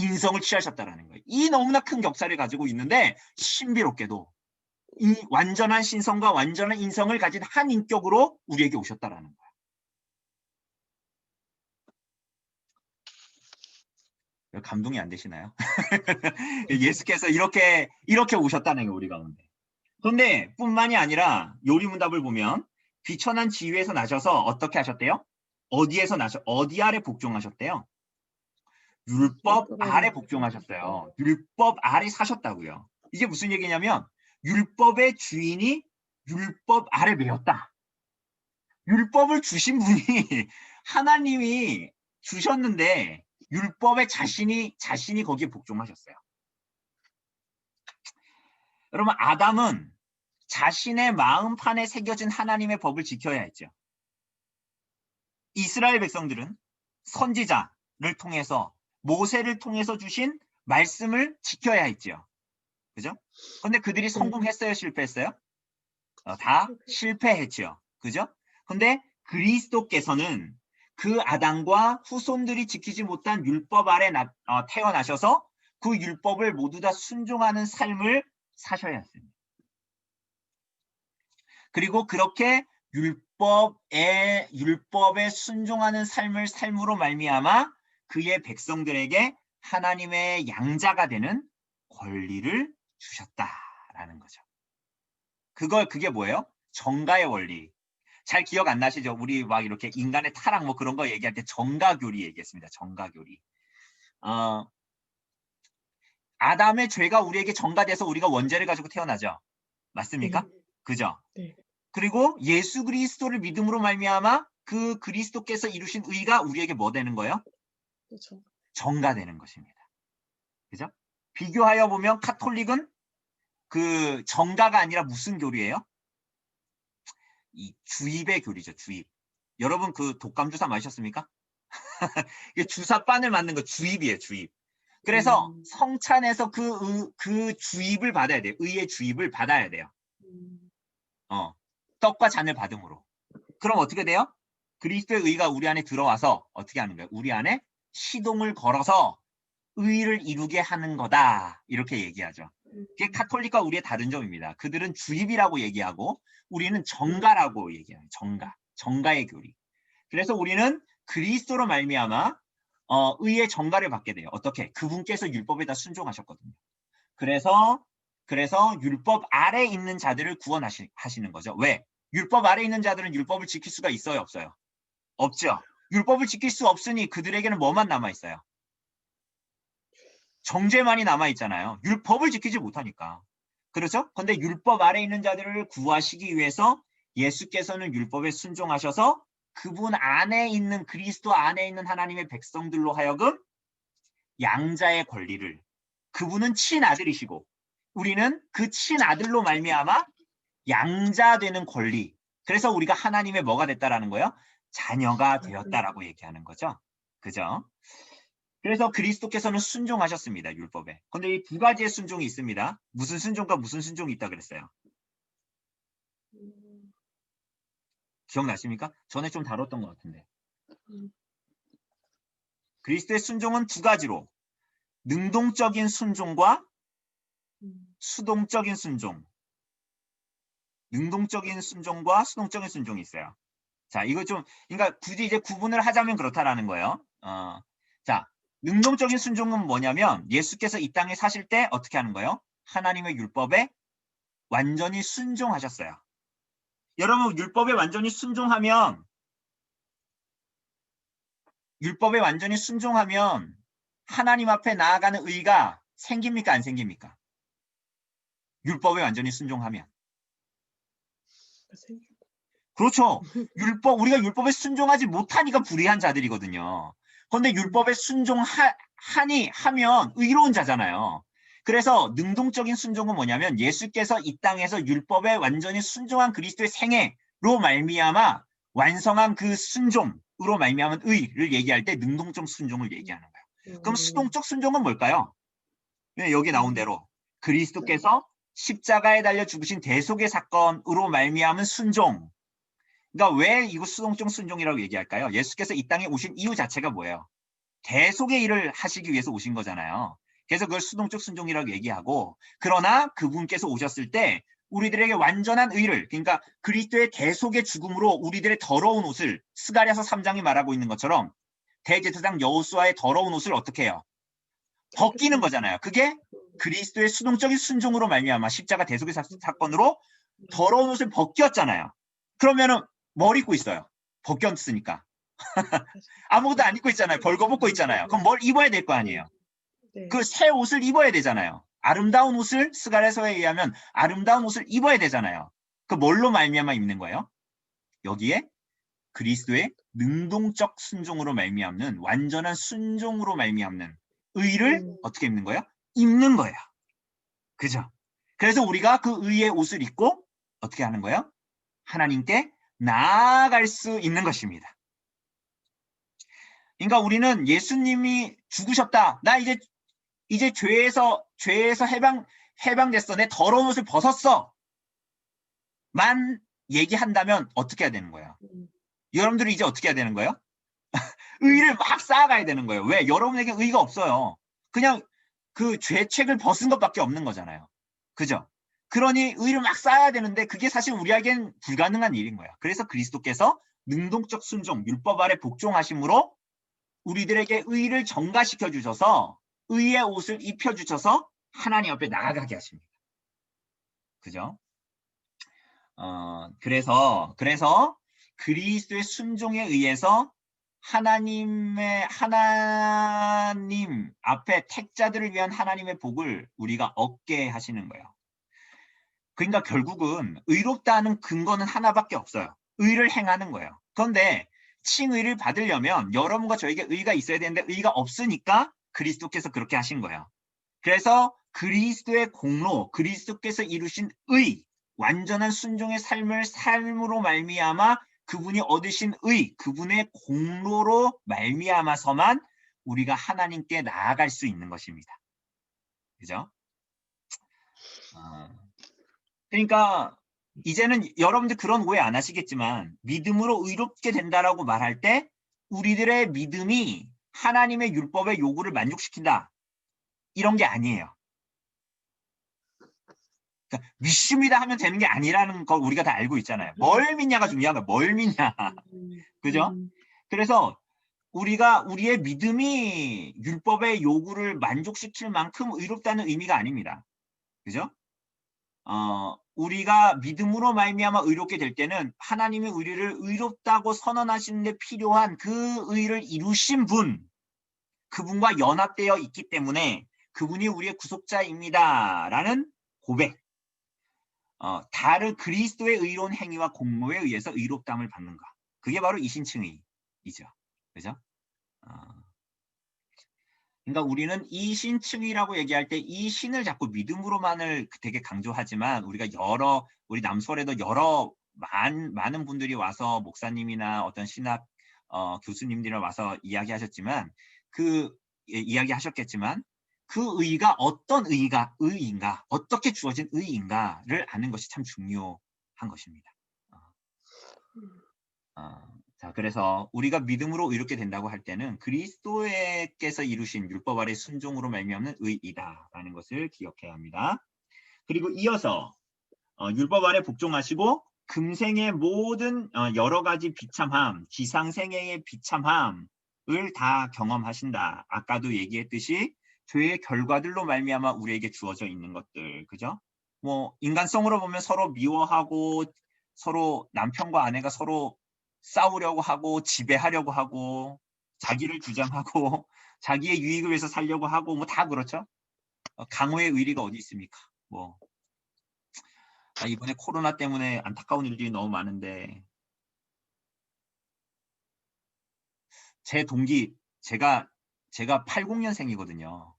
인성을 취하셨다라는 거예요. 이 너무나 큰 격차를 가지고 있는데 신비롭게도 이 완전한 신성과 완전한 인성을 가진 한 인격으로 우리에게 오셨다라는 거예요. 감동이 안 되시나요? 예수께서 이렇게 오셨다는 게 우리 가운데. 그런데 뿐만이 아니라 요리문답을 보면 비천한 지위에서 나셔서 어떻게 하셨대요? 어디 아래 복종하셨대요? 율법 아래 복종하셨어요. 율법 아래 사셨다고요. 이게 무슨 얘기냐면 율법의 주인이 율법 아래 매였다. 율법을 주신 분이 하나님이 주셨는데 율법에 자신이 거기에 복종하셨어요. 여러분, 아담은 자신의 마음판에 새겨진 하나님의 법을 지켜야 했죠. 이스라엘 백성들은 선지자를 통해서 모세를 통해서 주신 말씀을 지켜야 했죠. 그죠? 근데 그들이 성공했어요? 실패했어요? 다 실패했죠. 그죠? 근데 그리스도께서는 그 아담과 후손들이 지키지 못한 율법 아래 태어나셔서 그 율법을 모두 다 순종하는 삶을 사셔야 했습니다. 그리고 그렇게 율법에 순종하는 삶으로 말미암아 그의 백성들에게 하나님의 양자가 되는 권리를 주셨다라는 거죠. 그게 뭐예요? 정가의 원리. 잘 기억 안 나시죠? 우리 막 이렇게 인간의 타락 뭐 그런 거 얘기할 때 정가교리 얘기했습니다. 정가교리. 아담의 죄가 우리에게 정가돼서 우리가 원죄를 가지고 태어나죠. 맞습니까? 그죠? 네. 그리고 예수 그리스도를 믿음으로 말미암아 그 그리스도께서 이루신 의가 우리에게 뭐 되는 거예요? 그렇죠. 정가되는 것입니다. 그죠? 비교하여 보면 카톨릭은 그 정가가 아니라 무슨 교리예요? 이 주입의 교리죠. 주입. 여러분 그 독감 주사 맞으셨습니까? 주사바늘 맞는 거 주입이에요. 주입. 그래서 성찬에서 그 주입을 받아야 돼요. 의의 주입을 받아야 돼요. 떡과 잔을 받음으로. 그럼 어떻게 돼요? 그리스도의 의가 우리 안에 들어와서 어떻게 하는 거예요? 우리 안에 시동을 걸어서 의를 이루게 하는 거다. 이렇게 얘기하죠. 그게 카톨릭과 우리의 다른 점입니다. 그들은 주입이라고 얘기하고 우리는 정가라고 얘기해요. 정가의 교리. 그래서 우리는 그리스도로 말미암아 의의 정가를 받게 돼요. 어떻게? 그분께서 율법에다 순종하셨거든요. 그래서 율법 아래 있는 자들을 구원하시는 거죠. 왜? 율법 아래 있는 자들은 율법을 지킬 수가 있어요? 없어요? 없죠. 율법을 지킬 수 없으니 그들에게는 뭐만 남아있어요? 정죄만이 남아있잖아요. 율법을 지키지 못하니까. 그렇죠? 근데 율법 아래 있는 자들을 구하시기 위해서 예수께서는 율법에 순종하셔서 그분 안에 있는 그리스도 안에 있는 하나님의 백성들로 하여금 양자의 권리를, 그분은 친아들이시고 우리는 그 친아들로 말미암아 양자 되는 권리, 그래서 우리가 하나님의 뭐가 됐다라는 거예요? 자녀가 되었다라고 얘기하는 거죠. 그죠? 그래서 그리스도께서는 순종하셨습니다. 율법에. 근데 이 두 가지의 순종이 있습니다. 무슨 순종과 무슨 순종이 있다 그랬어요? 기억나십니까? 전에 좀 다뤘던 것 같은데. 그리스도의 순종은 두 가지로 능동적인 순종과 수동적인 순종. 능동적인 순종과 수동적인 순종이 있어요. 자, 이거 좀, 그러니까 굳이 이제 구분을 하자면 그렇다라는 거예요. 자, 능동적인 순종은 뭐냐면 예수께서 이 땅에 사실 때 어떻게 하는 거예요? 하나님의 율법에 완전히 순종하셨어요. 여러분, 율법에 완전히 순종하면 하나님 앞에 나아가는 의가 생깁니까? 안 생깁니까? 율법에 완전히 순종하면. 그렇죠. 우리가 율법에 순종하지 못하니까 불의한 자들이거든요. 그런데 율법에 하면 의로운 자잖아요. 그래서 능동적인 순종은 뭐냐면 예수께서 이 땅에서 율법에 완전히 순종한 그리스도의 생애로 말미암아 완성한 그 순종으로 말미암은 의를 얘기할 때 능동적 순종을 얘기하는 거예요. 그럼 수동적 순종은 뭘까요? 여기 나온 대로 그리스도께서 십자가에 달려 죽으신 대속의 사건으로 말미암은 순종. 그러니까 왜 이거 수동적 순종이라고 얘기할까요? 예수께서 이 땅에 오신 이유 자체가 뭐예요? 대속의 일을 하시기 위해서 오신 거잖아요. 그래서 그걸 수동적 순종이라고 얘기하고, 그러나 그분께서 오셨을 때 우리들에게 완전한 의를, 그러니까 그리스도의 대속의 죽음으로 우리들의 더러운 옷을, 스가랴서 3장이 말하고 있는 것처럼 대제사장 여호수아의 더러운 옷을 어떻게 해요? 벗기는 거잖아요. 그게 그리스도의 수동적인 순종으로 말미암아 십자가 대속의 사건으로 더러운 옷을 벗겼잖아요. 그러면은 뭘 입고 있어요? 벗겼으니까. 아무것도 안 입고 있잖아요. 벌거벗고 있잖아요. 그럼 뭘 입어야 될 거 아니에요. 네. 그 새 옷을 입어야 되잖아요. 아름다운 옷을, 스가랴서에 의하면 아름다운 옷을 입어야 되잖아요. 그 뭘로 말미암아 입는 거예요? 여기에 그리스도의 능동적 순종으로 말미암는, 완전한 순종으로 말미암는 의를 어떻게 입는 거예요? 입는 거예요. 그죠? 그래서 우리가 그 의의 옷을 입고 어떻게 하는 거예요? 하나님께 나아갈 수 있는 것입니다. 그러니까 우리는 예수님이 죽으셨다. 나 이제 죄에서 해방됐어. 내 더러운 옷을 벗었어. 만 얘기한다면 어떻게 해야 되는 거예요? 여러분들이 이제 어떻게 해야 되는 거예요? 의를 막 쌓아가야 되는 거예요. 왜? 여러분에게 의가 없어요. 그냥 그 죄책을 벗은 것밖에 없는 거잖아요. 그죠? 그러니 의를 막 쌓아야 되는데 그게 사실 우리에겐 불가능한 일인 거야. 그래서 그리스도께서 능동적 순종, 율법 아래 복종하심으로 우리들에게 의를 전가시켜 주셔서 의의 옷을 입혀 주셔서 하나님 앞에 나아가게 하십니다. 그죠? 그래서 그리스도의 순종에 의해서 하나님 앞에 택자들을 위한 하나님의 복을 우리가 얻게 하시는 거예요. 그러니까 결국은 의롭다는 근거는 하나밖에 없어요. 의를 행하는 거예요. 그런데 칭의를 받으려면 여러분과 저에게 의가 있어야 되는데 의가 없으니까 그리스도께서 그렇게 하신 거예요. 그래서 그리스도의 공로, 그리스도께서 이루신 의, 완전한 순종의 삶으로 말미암아 그분이 얻으신 의, 그분의 공로로 말미암아서만 우리가 하나님께 나아갈 수 있는 것입니다. 그죠? 그러니까 이제는 여러분들 그런 오해 안 하시겠지만 믿음으로 의롭게 된다라고 말할 때 우리들의 믿음이 하나님의 율법의 요구를 만족시킨다. 이런 게 아니에요. 그러니까 믿습니다 하면 되는 게 아니라는 걸 우리가 다 알고 있잖아요. 뭘 믿냐가 중요한 거야. 뭘 믿냐. 그죠? 그래서 우리의 믿음이 율법의 요구를 만족시킬 만큼 의롭다는 의미가 아닙니다. 그죠? 우리가 믿음으로 말미암아 의롭게 될 때는 하나님이 우리를 의롭다고 선언하시는 데 필요한 그 의를 이루신 분, 그분과 연합되어 있기 때문에 그분이 우리의 구속자입니다. 라는 고백. 다른 그리스도의 의로운 행위와 공로에 의해서 의롭다함을 받는가. 그게 바로 이신칭의이죠. 그죠? 그러니까 우리는 이신칭의라고 얘기할 때 이 신을 자꾸 믿음으로만을 되게 강조하지만 우리가 우리 남설에도 많은 분들이 와서 목사님이나 어떤 신학 교수님들이 와서 이야기하셨지만 이야기하셨겠지만 그 의가 어떤 의인가, 어떻게 주어진 의인가를 아는 것이 참 중요한 것입니다. 자, 그래서 우리가 믿음으로 의롭게 된다고 할 때는 그리스도께서 이루신 율법 아래 순종으로 말미암는 의이다라는 것을 기억해야 합니다. 그리고 이어서 율법 아래 복종하시고 금생의 모든 여러 가지 비참함, 지상생애의 비참함을 다 경험하신다. 아까도 얘기했듯이 죄의 결과들로 말미암아 우리에게 주어져 있는 것들, 그죠? 뭐 인간성으로 보면 서로 미워하고 서로 남편과 아내가 서로 싸우려고 하고 지배하려고 하고 자기를 주장하고 자기의 유익을 위해서 살려고 하고 뭐 다 그렇죠. 강호의 의리가 어디 있습니까? 뭐 이번에 코로나 때문에 안타까운 일들이 너무 많은데 제 동기 제가 80년생이거든요.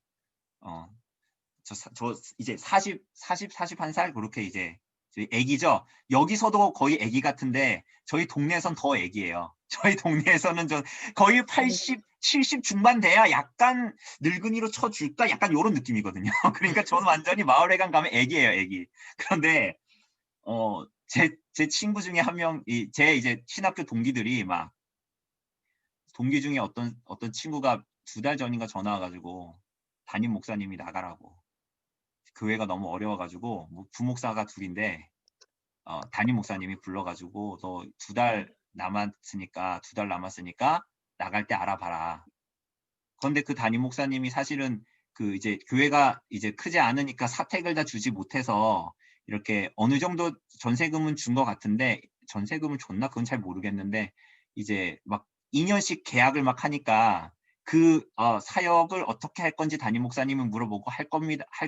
저 이제 41살 그렇게 이제 저희 애기죠. 여기서도 거의 애기 같은데 저희 동네에선 더 애기예요. 저희 동네에서는 거의 80, 70 중반 돼야 약간 늙은이로 쳐줄까? 약간 이런 느낌이거든요. 그러니까 저는 완전히 마을회관 가면 애기예요, 애기. 그런데 제 친구 중에 한 명, 제 이제 신학교 동기들이 막 동기 중에 어떤 친구가 두 달 전인가 전화 와가지고 담임 목사님이 나가라고. 교회가 너무 어려워가지고 뭐 부목사가 둘인데 담임 목사님이 불러가지고 너 두 달 남았으니까 나갈 때 알아봐라. 그런데 그 담임 목사님이 사실은 그 이제 교회가 이제 크지 않으니까 사택을 다 주지 못해서 이렇게 어느 정도 전세금은 준 것 같은데 전세금을 줬나 그건 잘 모르겠는데 이제 막 2년씩 계약을 막 하니까 그 사역을 어떻게 할 건지 담임 목사님은 물어보고 할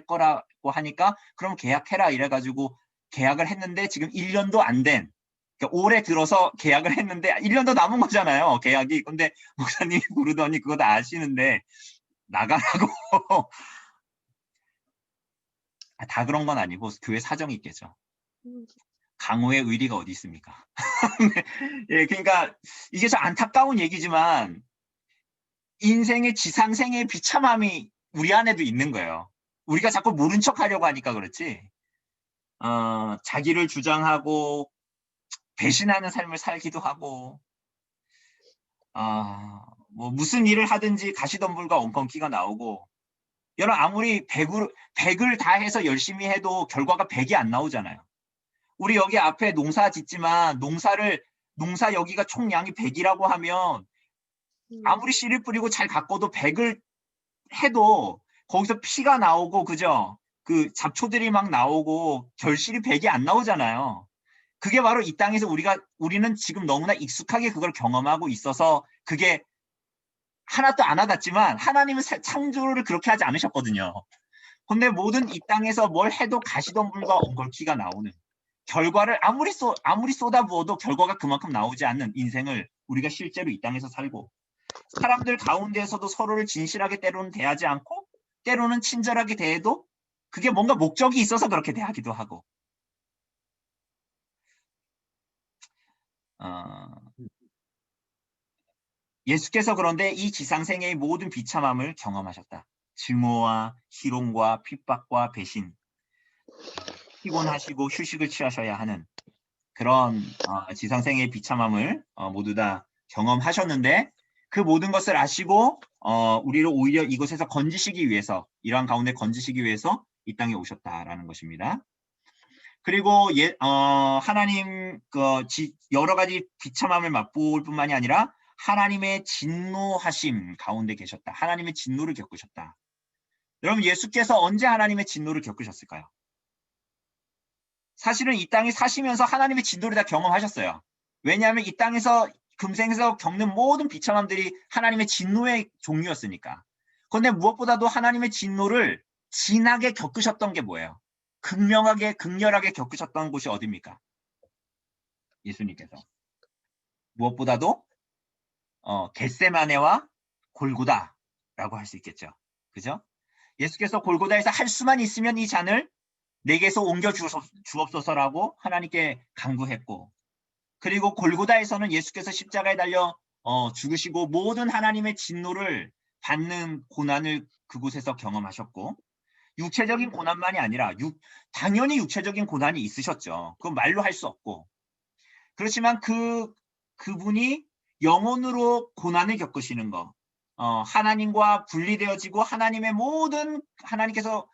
거라고 하니까 그럼 계약해라 이래가지고 계약을 했는데 지금 1년도 안 된. 그러니까 올해 들어서 계약을 했는데 1년도 남은 거잖아요 계약이. 근데 목사님이 부르더니 그거 다 아시는데 나가라고. 다 그런 건 아니고 교회 사정이 있겠죠. 강호의 의리가 어디 있습니까? 예, 그러니까 이게 좀 안타까운 얘기지만 인생의 지상생의 비참함이 우리 안에도 있는 거예요. 우리가 자꾸 모른 척 하려고 하니까 그렇지. 자기를 주장하고 배신하는 삶을 살기도 하고 뭐 무슨 일을 하든지 가시덤불과 엉겅퀴가 나오고 여러분 아무리 100을 다 해서 열심히 해도 결과가 100이 안 나오잖아요. 우리 여기 앞에 농사 짓지만 농사 여기가 총량이 100이라고 하면 아무리 씨를 뿌리고 잘 가꿔도 100을 해도 거기서 피가 나오고 그죠? 그 잡초들이 막 나오고 결실이 100이 안 나오잖아요. 그게 바로 이 땅에서 우리는 지금 너무나 익숙하게 그걸 경험하고 있어서 그게 하나도 안 와닿지만 하나님은 창조를 그렇게 하지 않으셨거든요. 근데 모든 이 땅에서 뭘 해도 가시덤불과 엉겅퀴가 나오는 결과를 아무리 쏟아부어도 결과가 그만큼 나오지 않는 인생을 우리가 실제로 이 땅에서 살고 사람들 가운데에서도 서로를 진실하게 때로는 대하지 않고 때로는 친절하게 대해도 그게 뭔가 목적이 있어서 그렇게 대하기도 하고 예수께서 그런데 이 지상생애의 모든 비참함을 경험하셨다. 증오와 희롱과 핍박과 배신, 피곤하시고 휴식을 취하셔야 하는 그런 지상생애의 비참함을 모두 다 경험하셨는데 그 모든 것을 아시고 우리를 오히려 이곳에서 건지시기 위해서 이러한 가운데 건지시기 위해서 이 땅에 오셨다라는 것입니다. 그리고 하나님 여러 가지 비참함을 맛볼 뿐만이 아니라 하나님의 진노하심 가운데 계셨다. 하나님의 진노를 겪으셨다. 여러분 예수께서 언제 하나님의 진노를 겪으셨을까요? 사실은 이 땅에 사시면서 하나님의 진노를 다 경험하셨어요. 왜냐하면 이 땅에서 금생에서 겪는 모든 비참함들이 하나님의 진노의 종류였으니까. 그런데 무엇보다도 하나님의 진노를 진하게 겪으셨던 게 뭐예요? 극렬하게 겪으셨던 곳이 어디입니까? 예수님께서. 무엇보다도 겟세마네와 골고다라고 할 수 있겠죠. 그죠? 예수께서 골고다에서 할 수만 있으면 이 잔을 내게서 옮겨 주옵소서라고 하나님께 간구했고 그리고 골고다에서는 예수께서 십자가에 달려 죽으시고 모든 하나님의 진노를 받는 고난을 그곳에서 경험하셨고 육체적인 고난만이 아니라 당연히 육체적인 고난이 있으셨죠. 그건 말로 할 수 없고 그렇지만 그분이 영혼으로 고난을 겪으시는 거 하나님과 분리되어지고 하나님의 모든 하나님께서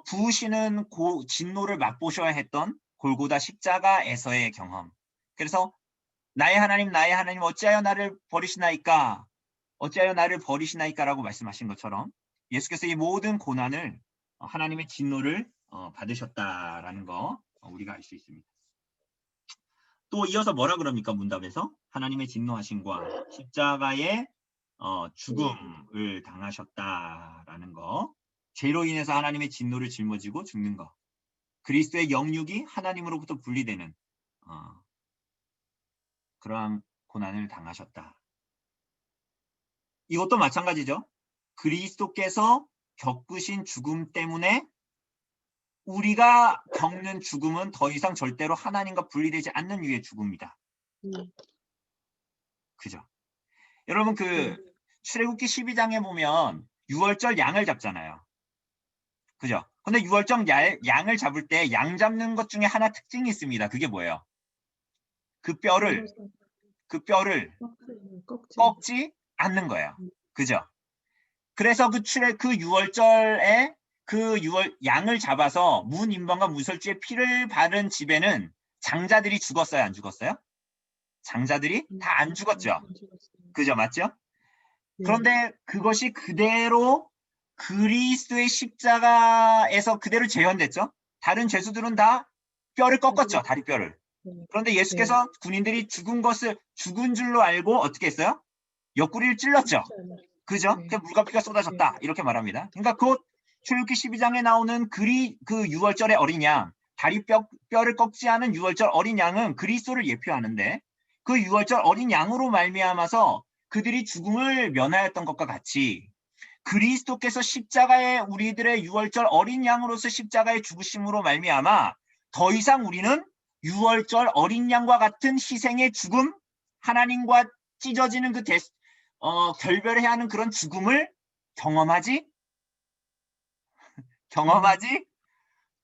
부으시는 진노를 맛보셔야 했던 골고다 십자가에서의 경험. 그래서 나의 하나님 어찌하여 나를 버리시나이까 라고 말씀하신 것처럼 예수께서 이 모든 고난을 하나님의 진노를 받으셨다라는 거 우리가 알 수 있습니다. 또 이어서 뭐라 그럽니까? 문답에서 하나님의 진노하심과 십자가의 죽음을 당하셨다라는 거 죄로 인해서 하나님의 진노를 짊어지고 죽는 것 그리스도의 영육이 하나님으로부터 분리되는 그러한 고난을 당하셨다. 이것도 마찬가지죠. 그리스도께서 겪으신 죽음 때문에 우리가 겪는 죽음은 더 이상 절대로 하나님과 분리되지 않는 유의 죽음이다. 그죠? 여러분 출애굽기 12장에 보면 유월절 양을 잡잖아요. 그죠? 근데 유월절 양을 잡을 때 양 잡는 것 중에 하나 특징이 있습니다. 그게 뭐예요? 그 뼈를 꺾지 않는 거예요. 그죠? 그래서 그 6월절에 양을 잡아서 문인방과 문설주의 피를 바른 집에는 장자들이 죽었어요, 안 죽었어요? 장자들이 다 안 죽었죠. 안 죽었어요. 그죠, 맞죠? 네. 그런데 그것이 그대로 그리스도의 십자가에서 그대로 재현됐죠. 다른 죄수들은 다 뼈를 꺾었죠, 다리뼈를. 네. 그런데 예수께서 군인들이 죽은 줄로 알고 어떻게 했어요? 옆구리를 찔렀죠. 쉽지 않아요. 그죠? 네. 그 물과 피가 쏟아졌다. 이렇게 말합니다. 그러니까 곧 출애굽기 12장에 나오는 그 6월절의 어린 양, 뼈를 꺾지 않은 6월절 어린 양은 그리스도를 예표하는데 그 6월절 어린 양으로 말미암아서 그들이 죽음을 면하였던 것과 같이 그리스도께서 십자가에 우리들의 6월절 어린 양으로서 십자가의 죽으심으로 말미암아 더 이상 우리는 6월절 어린 양과 같은 희생의 죽음, 하나님과 찢어지는 그 결별해야 하는 그런 죽음을 경험하지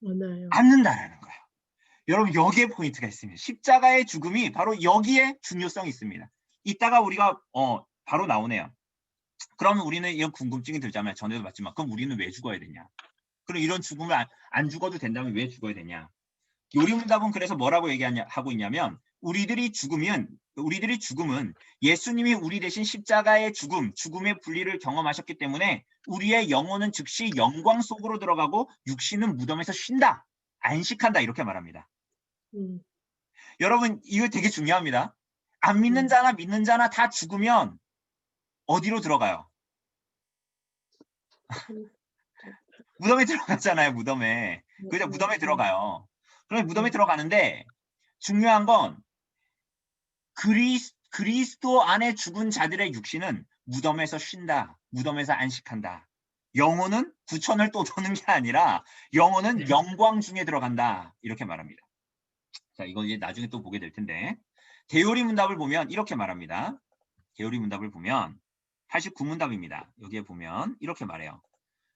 많아요. 않는다라는 거예요. 여러분 여기에 포인트가 있습니다. 십자가의 죽음이 바로 여기에 중요성이 있습니다. 이따가 우리가 바로 나오네요. 그러면 우리는 이런 궁금증이 들잖아요. 전에도 봤지만 그럼 우리는 왜 죽어야 되냐? 그럼 이런 죽음을 안 죽어도 된다면 왜 죽어야 되냐? 요리문답은 그래서 뭐라고 하고 있냐면 우리들이 죽음은 예수님이 우리 대신 십자가의 죽음의 분리를 경험하셨기 때문에 우리의 영혼은 즉시 영광 속으로 들어가고 육신은 무덤에서 쉰다. 안식한다. 이렇게 말합니다. 여러분 이거 되게 중요합니다. 안 믿는 자나 믿는 자나 다 죽으면 어디로 들어가요? 무덤에 들어가잖아요. 무덤에. 그죠? 무덤에 들어가요. 그럼 무덤에 들어가는데 중요한 건 그리스도 안에 죽은 자들의 육신은 무덤에서 쉰다. 무덤에서 안식한다. 영혼은 구천을 또 도는 게 아니라 영혼은 영광 중에 들어간다. 이렇게 말합니다. 자, 이건 이제 나중에 또 보게 될 텐데 대요리 문답을 보면 이렇게 말합니다. 대요리 문답을 보면 89문답입니다. 여기에 보면 이렇게 말해요.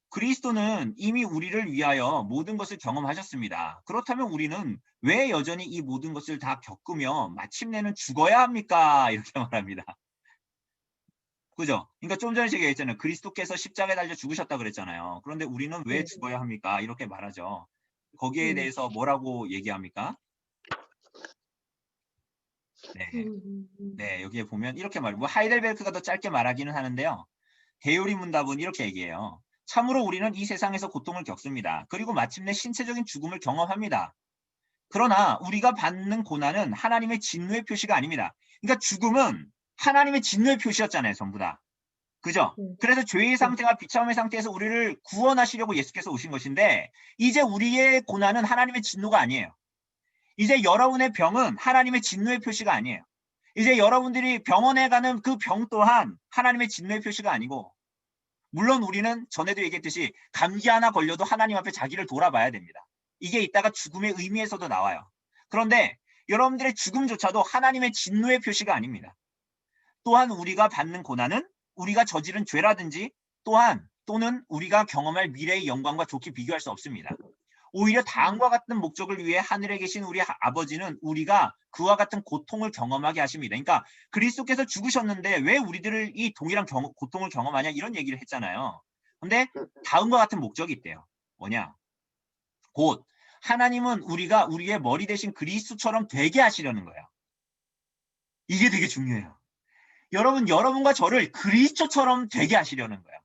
그리스도는 이미 우리를 위하여 모든 것을 경험하셨습니다. 그렇다면 우리는 왜 여전히 이 모든 것을 다 겪으며 마침내는 죽어야 합니까? 이렇게 말합니다. 그죠? 그러니까 좀 전에 제가 얘기했잖아요. 그리스도께서 십자가에 달려 죽으셨다 그랬잖아요. 그런데 우리는 왜 죽어야 합니까? 이렇게 말하죠. 거기에 대해서 뭐라고 얘기합니까? 네, 여기에 보면 이렇게 말해요. 뭐 하이델베르크가 더 짧게 말하기는 하는데요. 대요리 문답은 이렇게 얘기해요. 참으로 우리는 이 세상에서 고통을 겪습니다. 그리고 마침내 신체적인 죽음을 경험합니다. 그러나 우리가 받는 고난은 하나님의 진노의 표시가 아닙니다. 그러니까 죽음은 하나님의 진노의 표시였잖아요. 전부 다. 그죠? 그래서 죄의 상태와 비참함의 상태에서 우리를 구원하시려고 예수께서 오신 것인데 이제 우리의 고난은 하나님의 진노가 아니에요. 이제 여러분의 병은 하나님의 진노의 표시가 아니에요. 이제 여러분들이 병원에 가는 그 병 또한 하나님의 진노의 표시가 아니고 물론 우리는 전에도 얘기했듯이 감기 하나 걸려도 하나님 앞에 자기를 돌아봐야 됩니다. 이게 이따가 죽음의 의미에서도 나와요. 그런데 여러분들의 죽음조차도 하나님의 진노의 표시가 아닙니다. 또한 우리가 받는 고난은 우리가 저지른 죄라든지 또는 우리가 경험할 미래의 영광과 좋게 비교할 수 없습니다. 오히려 다음과 같은 목적을 위해 하늘에 계신 우리 아버지는 우리가 그와 같은 고통을 경험하게 하십니다. 그러니까 그리스도께서 죽으셨는데 왜 우리들을 이 동일한 고통을 경험하냐 이런 얘기를 했잖아요. 근데 다음과 같은 목적이 있대요. 뭐냐? 곧 하나님은 우리가 우리의 머리 대신 그리스도처럼 되게 하시려는 거예요. 이게 되게 중요해요. 여러분과 저를 그리스도처럼 되게 하시려는 거예요.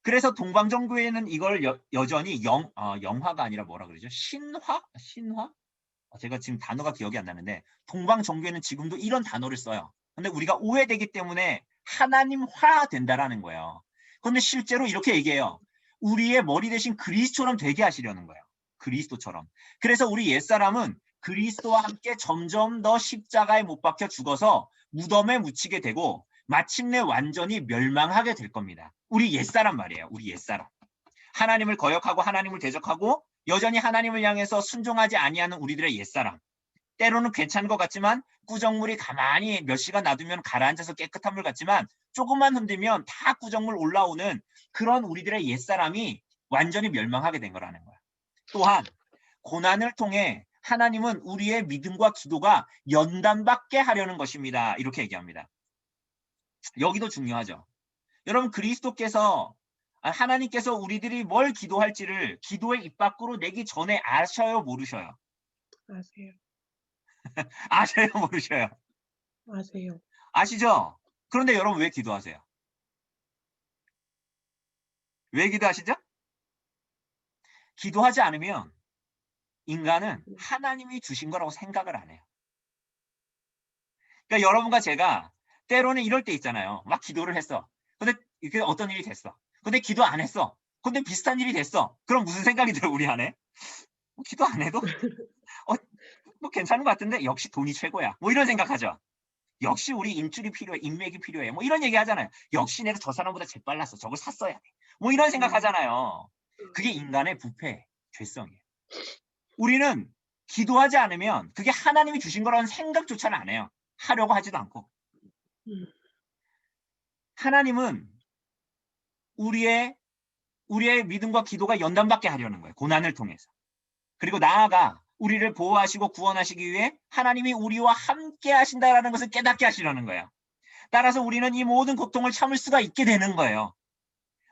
그래서 동방정교회는 이걸 여전히 영화가 아니라 뭐라 그러죠? 신화? 제가 지금 단어가 기억이 안 나는데 동방정교회는 지금도 이런 단어를 써요. 근데 우리가 오해되기 때문에 하나님화 된다라는 거예요. 그런데 실제로 이렇게 얘기해요. 우리의 머리 대신 그리스도처럼 되게 하시려는 거예요. 그리스도처럼. 그래서 우리 옛사람은 그리스도와 함께 점점 더 십자가에 못 박혀 죽어서 무덤에 묻히게 되고 마침내 완전히 멸망하게 될 겁니다. 우리 옛사람 말이에요. 우리 옛사람. 하나님을 거역하고 하나님을 대적하고 여전히 하나님을 향해서 순종하지 아니하는 우리들의 옛사람. 때로는 괜찮은 것 같지만 구정물이 가만히 몇 시간 놔두면 가라앉아서 깨끗한 물 같지만 조금만 흔들면 다 구정물 올라오는 그런 우리들의 옛사람이 완전히 멸망하게 된 거라는 거야. 또한 고난을 통해 하나님은 우리의 믿음과 기도가 연단받게 하려는 것입니다. 이렇게 얘기합니다. 여기도 중요하죠. 여러분 그리스도께서 하나님께서 우리들이 뭘 기도할지를 기도의 입 밖으로 내기 전에 아셔요, 모르셔요? 아세요. 아셔요, 모르셔요? 아세요. 아시죠? 그런데 여러분 왜 기도하세요? 왜 기도하시죠? 기도하지 않으면 인간은 하나님이 주신 거라고 생각을 안 해요. 그러니까 여러분과 제가 때로는 이럴 때 있잖아요. 막 기도를 했어. 근데 이게 어떤 일이 됐어. 근데 기도 안 했어. 근데 비슷한 일이 됐어. 그럼 무슨 생각이 들어 우리 안에? 뭐 기도 안 해도 뭐 괜찮은 것 같은데 역시 돈이 최고야. 뭐 이런 생각하죠. 역시 우리 인줄이 필요해. 인맥이 필요해. 뭐 이런 얘기 하잖아요. 역시 내가 저 사람보다 재빨랐어. 저걸 샀어야 돼. 뭐 이런 생각하잖아요. 그게 인간의 부패, 죄성이에요. 우리는 기도하지 않으면 그게 하나님이 주신 거라는 생각조차는 안 해요. 하려고 하지도 않고. 하나님은 우리의 믿음과 기도가 연단받게 하려는 거예요. 고난을 통해서. 그리고 나아가 우리를 보호하시고 구원하시기 위해 하나님이 우리와 함께 하신다라는 것을 깨닫게 하시려는 거예요. 따라서 우리는 이 모든 고통을 참을 수가 있게 되는 거예요.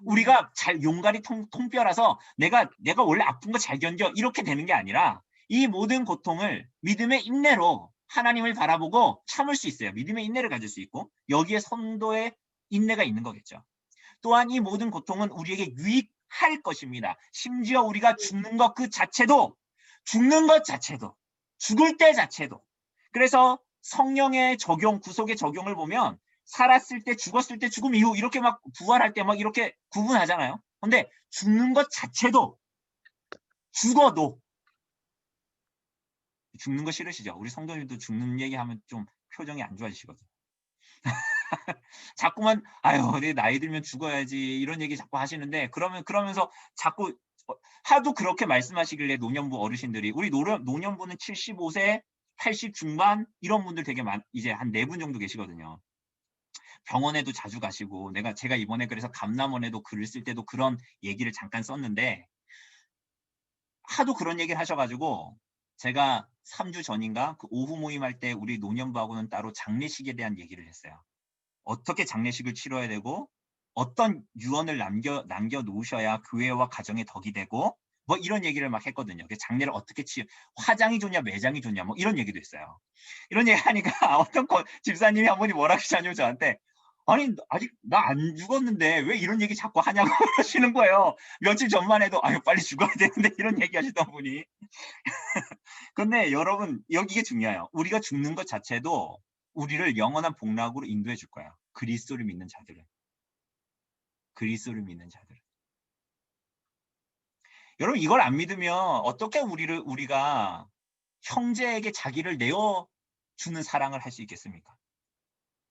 우리가 잘 용가리 통뼈라서 내가 원래 아픈 거 잘 견뎌 이렇게 되는 게 아니라 이 모든 고통을 믿음의 인내로 하나님을 바라보고 참을 수 있어요. 믿음의 인내를 가질 수 있고 여기에 선도의 인내가 있는 거겠죠. 또한 이 모든 고통은 우리에게 유익할 것입니다. 심지어 우리가 죽는 것 그 자체도 죽을 때 자체도. 그래서 성령의 적용, 구속의 적용을 보면 살았을 때, 죽었을 때, 죽음 이후 이렇게 막 부활할 때 막 이렇게 구분하잖아요. 근데 죽는 것 자체도 죽어도 죽는 거 싫으시죠? 우리 성도님도 죽는 얘기하면 좀 표정이 안 좋아지시거든요. 자꾸만 아유 내 나이 들면 죽어야지 이런 얘기 자꾸 하시는데 그러면서 자꾸 하도 그렇게 말씀하시길래 노년부 어르신들이 우리 노년부는 75세 80 중반 이런 분들 되게 이제 한 4분 정도 계시거든요. 병원에도 자주 가시고 제가 이번에 그래서 감남원에도 글을 쓸 때도 그런 얘기를 잠깐 썼는데 하도 그런 얘기를 하셔가지고 제가 3주 전인가 그 오후 모임할 때 우리 노년부하고는 따로 장례식에 대한 얘기를 했어요. 어떻게 장례식을 치러야 되고 어떤 유언을 남겨 놓으셔야 교회와 가정에 덕이 되고 뭐 이런 얘기를 막 했거든요. 장례를 어떻게 화장이 좋냐 매장이 좋냐 뭐 이런 얘기도 했어요. 이런 얘기 하니까 어떤 집사님이 한 분이 뭐라 하시냐면 저한테 아니 아직 나 안 죽었는데 왜 이런 얘기 자꾸 하냐고 하시는 거예요. 며칠 전만 해도 아유 빨리 죽어야 되는데 이런 얘기 하시던 분이. 근데 여러분 이게 중요해요. 우리가 죽는 것 자체도 우리를 영원한 복락으로 인도해 줄 거야. 그리스도를 믿는 자들은. 그리스도를 믿는 자들은. 여러분 이걸 안 믿으면 어떻게 우리가 형제에게 자기를 내어주는 사랑을 할 수 있겠습니까?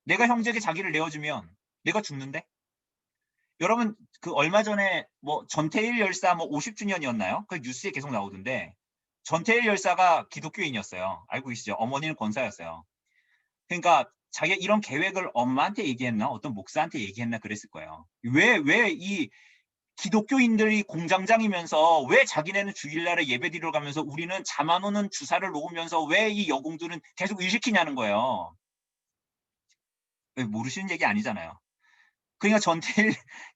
내가 형제에게 자기를 내어주면 내가 죽는데? 여러분 그 얼마 전에 뭐 전태일 열사 뭐 50주년이었나요? 그 뉴스에 계속 나오던데 전태일 열사가 기독교인이었어요. 알고 계시죠? 어머니는 권사였어요. 그러니까 자기가 이런 계획을 엄마한테 얘기했나 어떤 목사한테 얘기했나 그랬을 거예요. 왜 이 기독교인들이 공장장이면서 왜 자기네는 주일날에 예배드리러 가면서 우리는 잠 안 오는 주사를 놓으면서 왜 이 여공들은 계속 일 시키냐는 거예요. 모르시는 얘기 아니잖아요. 그러니까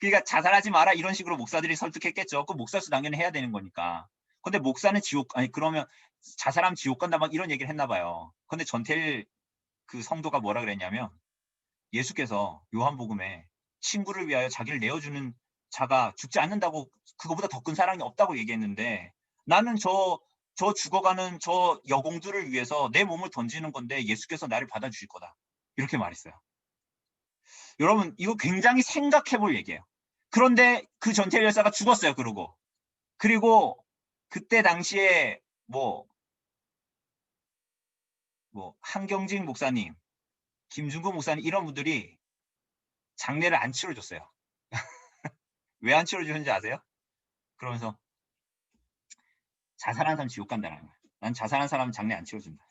그러니까 자살하지 마라 이런 식으로 목사들이 설득했겠죠. 그 목사수 당연히 해야 되는 거니까. 근데 목사는 그러면 자살하면 지옥 간다 막 이런 얘기를 했나 봐요. 근데 전태일 그 성도가 뭐라 그랬냐면 예수께서 요한복음에 친구를 위하여 자기를 내어주는 자가 죽지 않는다고 그거보다 더 큰 사랑이 없다고 얘기했는데 나는 저 죽어가는 저 여공들을 위해서 내 몸을 던지는 건데 예수께서 나를 받아주실 거다. 이렇게 말했어요. 여러분 이거 굉장히 생각해 볼 얘기예요. 그런데 그 전태일 열사가 죽었어요. 그리고 그때 당시에 뭐 한경직 목사님, 김중근 목사님 이런 분들이 장례를 안 치러줬어요. 왜 안 치러주는지 아세요? 그러면서 자살한 사람 지옥 간다는 거예요. 난 자살한 사람은 장례 안 치러준다.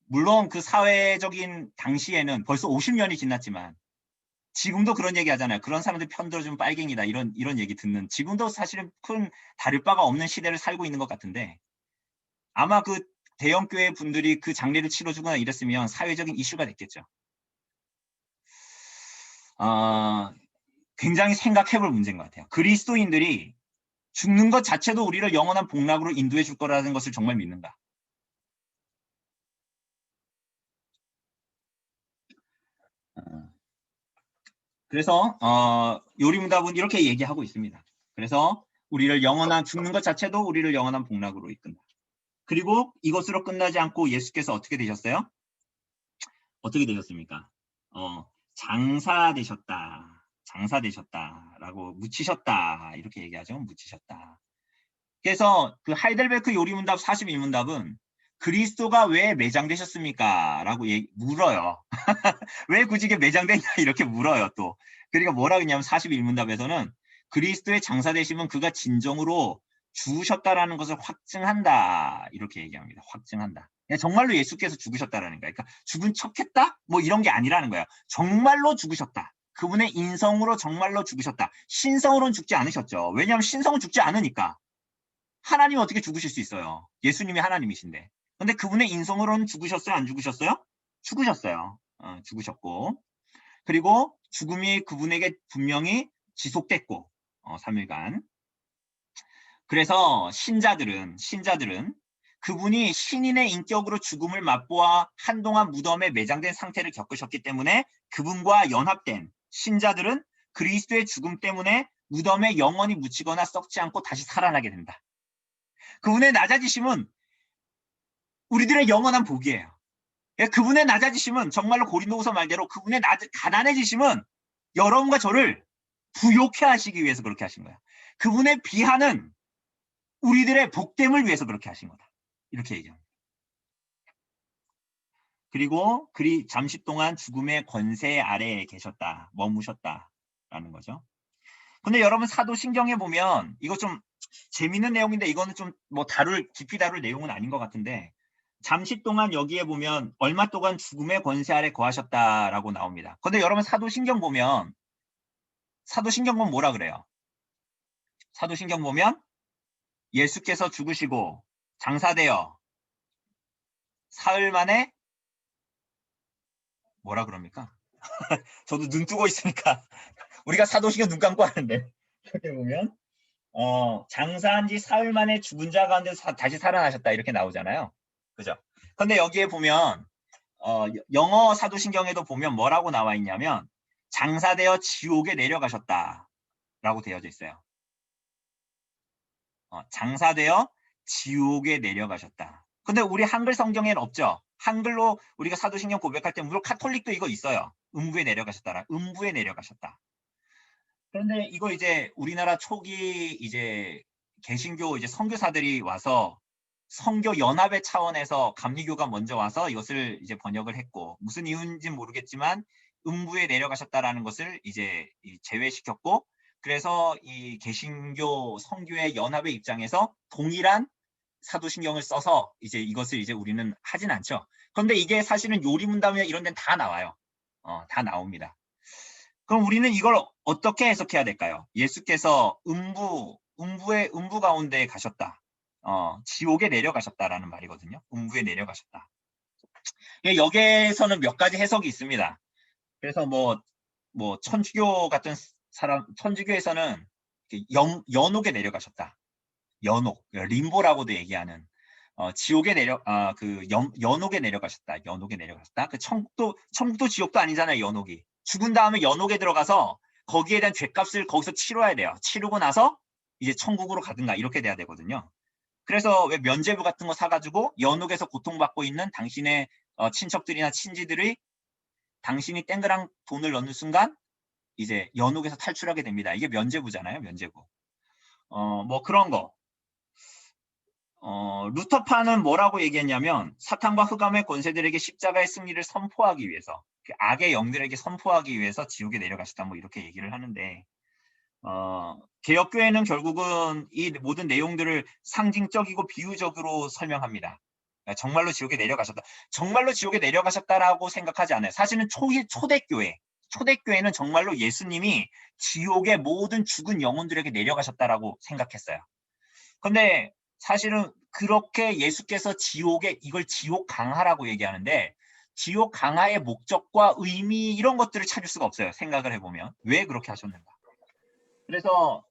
물론 그 사회적인 당시에는 벌써 50년이 지났지만 지금도 그런 얘기 하잖아요. 그런 사람들 편들어주면 빨갱이다. 이런 얘기 듣는 지금도 사실은 큰 다를 바가 없는 시대를 살고 있는 것 같은데 아마 그 대형교회 분들이 그 장례를 치러주거나 이랬으면 사회적인 이슈가 됐겠죠. 굉장히 생각해볼 문제인 것 같아요. 그리스도인들이 죽는 것 자체도 우리를 영원한 복락으로 인도해 줄 거라는 것을 정말 믿는가? 그래서 요리문답은 이렇게 얘기하고 있습니다. 그래서 우리를 영원한 죽는 것 자체도 우리를 영원한 복락으로 이끈다. 그리고 이것으로 끝나지 않고 예수께서 어떻게 되셨어요? 어떻게 되셨습니까? 장사 되셨다라고 묻히셨다 이렇게 얘기하죠. 묻히셨다. 그래서 그 하이델베르크 요리문답 41문답은 그리스도가 왜 매장되셨습니까? 라고 물어요. 왜 굳이 이게 매장되냐 이렇게 물어요 또. 그러니까 뭐라고 했냐면 41문답에서는 그리스도의 장사되심은 그가 진정으로 죽으셨다라는 것을 확증한다 이렇게 얘기합니다. 확증한다. 정말로 예수께서 죽으셨다라는 거예요. 그러니까 죽은 척했다? 뭐 이런 게 아니라는 거예요. 정말로 죽으셨다. 그분의 인성으로 정말로 죽으셨다. 신성으로는 죽지 않으셨죠. 왜냐하면 신성은 죽지 않으니까. 하나님은 어떻게 죽으실 수 있어요? 예수님이 하나님이신데. 근데 그분의 인성으로는 죽으셨어요? 안 죽으셨어요? 죽으셨어요. 죽으셨고. 그리고 죽음이 그분에게 분명히 지속됐고 3일간. 그래서 신자들은 그분이 신인의 인격으로 죽음을 맛보아 한동안 무덤에 매장된 상태를 겪으셨기 때문에 그분과 연합된 신자들은 그리스도의 죽음 때문에 무덤에 영원히 묻히거나 썩지 않고 다시 살아나게 된다. 그분의 낮아지심은 우리들의 영원한 복이에요. 그분의 낮아지심은 정말로 고린도후서 말대로 그분의 가난해지심은 여러분과 저를 부욕해 하시기 위해서 그렇게 하신 거야. 그분의 비하는 우리들의 복됨을 위해서 그렇게 하신 거다. 이렇게 얘기합니다. 그리고 그리 잠시 동안 죽음의 권세 아래에 계셨다. 머무셨다라는 거죠. 근데 여러분 사도신경에 보면 이거 좀 재밌는 내용인데 이거는 좀 뭐 깊이 다룰 내용은 아닌 것 같은데 잠시 동안 여기에 보면 얼마 동안 죽음의 권세 아래 거하셨다라고 나옵니다. 근데 여러분 사도신경 보면 뭐라 그래요? 사도신경 보면 예수께서 죽으시고 장사되어 사흘 만에 뭐라 그럽니까? 저도 눈 뜨고 있으니까 우리가 사도신경 눈 감고 하는데 이렇게 보면 장사한 지 사흘 만에 죽은 자 가운데서 다시 살아나셨다 이렇게 나오잖아요. 그죠? 근데 여기에 보면 영어 사도신경에도 보면 뭐라고 나와 있냐면 장사되어 지옥에 내려가셨다라고 되어져 있어요. 장사되어 지옥에 내려가셨다. 근데 우리 한글 성경에는 없죠. 한글로 우리가 사도신경 고백할 때 물론 카톨릭도 이거 있어요. 음부에 내려가셨다. 그런데 이거 이제 우리나라 초기 이제 개신교 이제 선교사들이 와서 선교 연합의 차원에서 감리교가 먼저 와서 이것을 이제 번역을 했고 무슨 이유인지는 모르겠지만 음부에 내려가셨다라는 것을 이제 제외시켰고 그래서 이 개신교 선교의 연합의 입장에서 동일한 사도신경을 써서 이제 이것을 이제 우리는 하진 않죠. 그런데 이게 사실은 요리문답이나 이런 데는 다 나와요. 다 나옵니다. 그럼 우리는 이걸 어떻게 해석해야 될까요? 예수께서 음부 가운데 가셨다. 지옥에 내려가셨다라는 말이거든요. 음부에 내려가셨다. 여기에서는 몇 가지 해석이 있습니다. 그래서 뭐 천주교 같은 천주교에서는 연옥에 내려가셨다. 림보라고도 얘기하는 지옥에 연옥에 내려가셨다. 그 천국도 지옥도 아니잖아요. 연옥이. 죽은 다음에 연옥에 들어가서 거기에 대한 죄값을 거기서 치러야 돼요. 치르고 나서 이제 천국으로 가든가 이렇게 돼야 되거든요. 그래서 왜 면죄부 같은 거 사가지고 연옥에서 고통받고 있는 당신의 친척들이나 친지들이 당신이 땡그랑 돈을 넣는 순간 이제 연옥에서 탈출하게 됩니다. 이게 면죄부잖아요. 면죄부. 뭐 그런 거. 루터파는 뭐라고 얘기했냐면 사탄과 흑암의 권세들에게 십자가의 승리를 선포하기 위해서 그 악의 영들에게 선포하기 위해서 지옥에 내려가셨다 뭐 이렇게 얘기를 하는데 개혁교회는 결국은 이 모든 내용들을 상징적이고 비유적으로 설명합니다. 정말로 지옥에 내려가셨다. 정말로 지옥에 내려가셨다라고 생각하지 않아요. 사실은 초대교회는 정말로 예수님이 지옥의 모든 죽은 영혼들에게 내려가셨다라고 생각했어요. 근데 사실은 그렇게 예수께서 지옥에 이걸 지옥 강하라고 얘기하는데 지옥 강하의 목적과 의미 이런 것들을 찾을 수가 없어요. 생각을 해보면 왜 그렇게 하셨는가. 그래서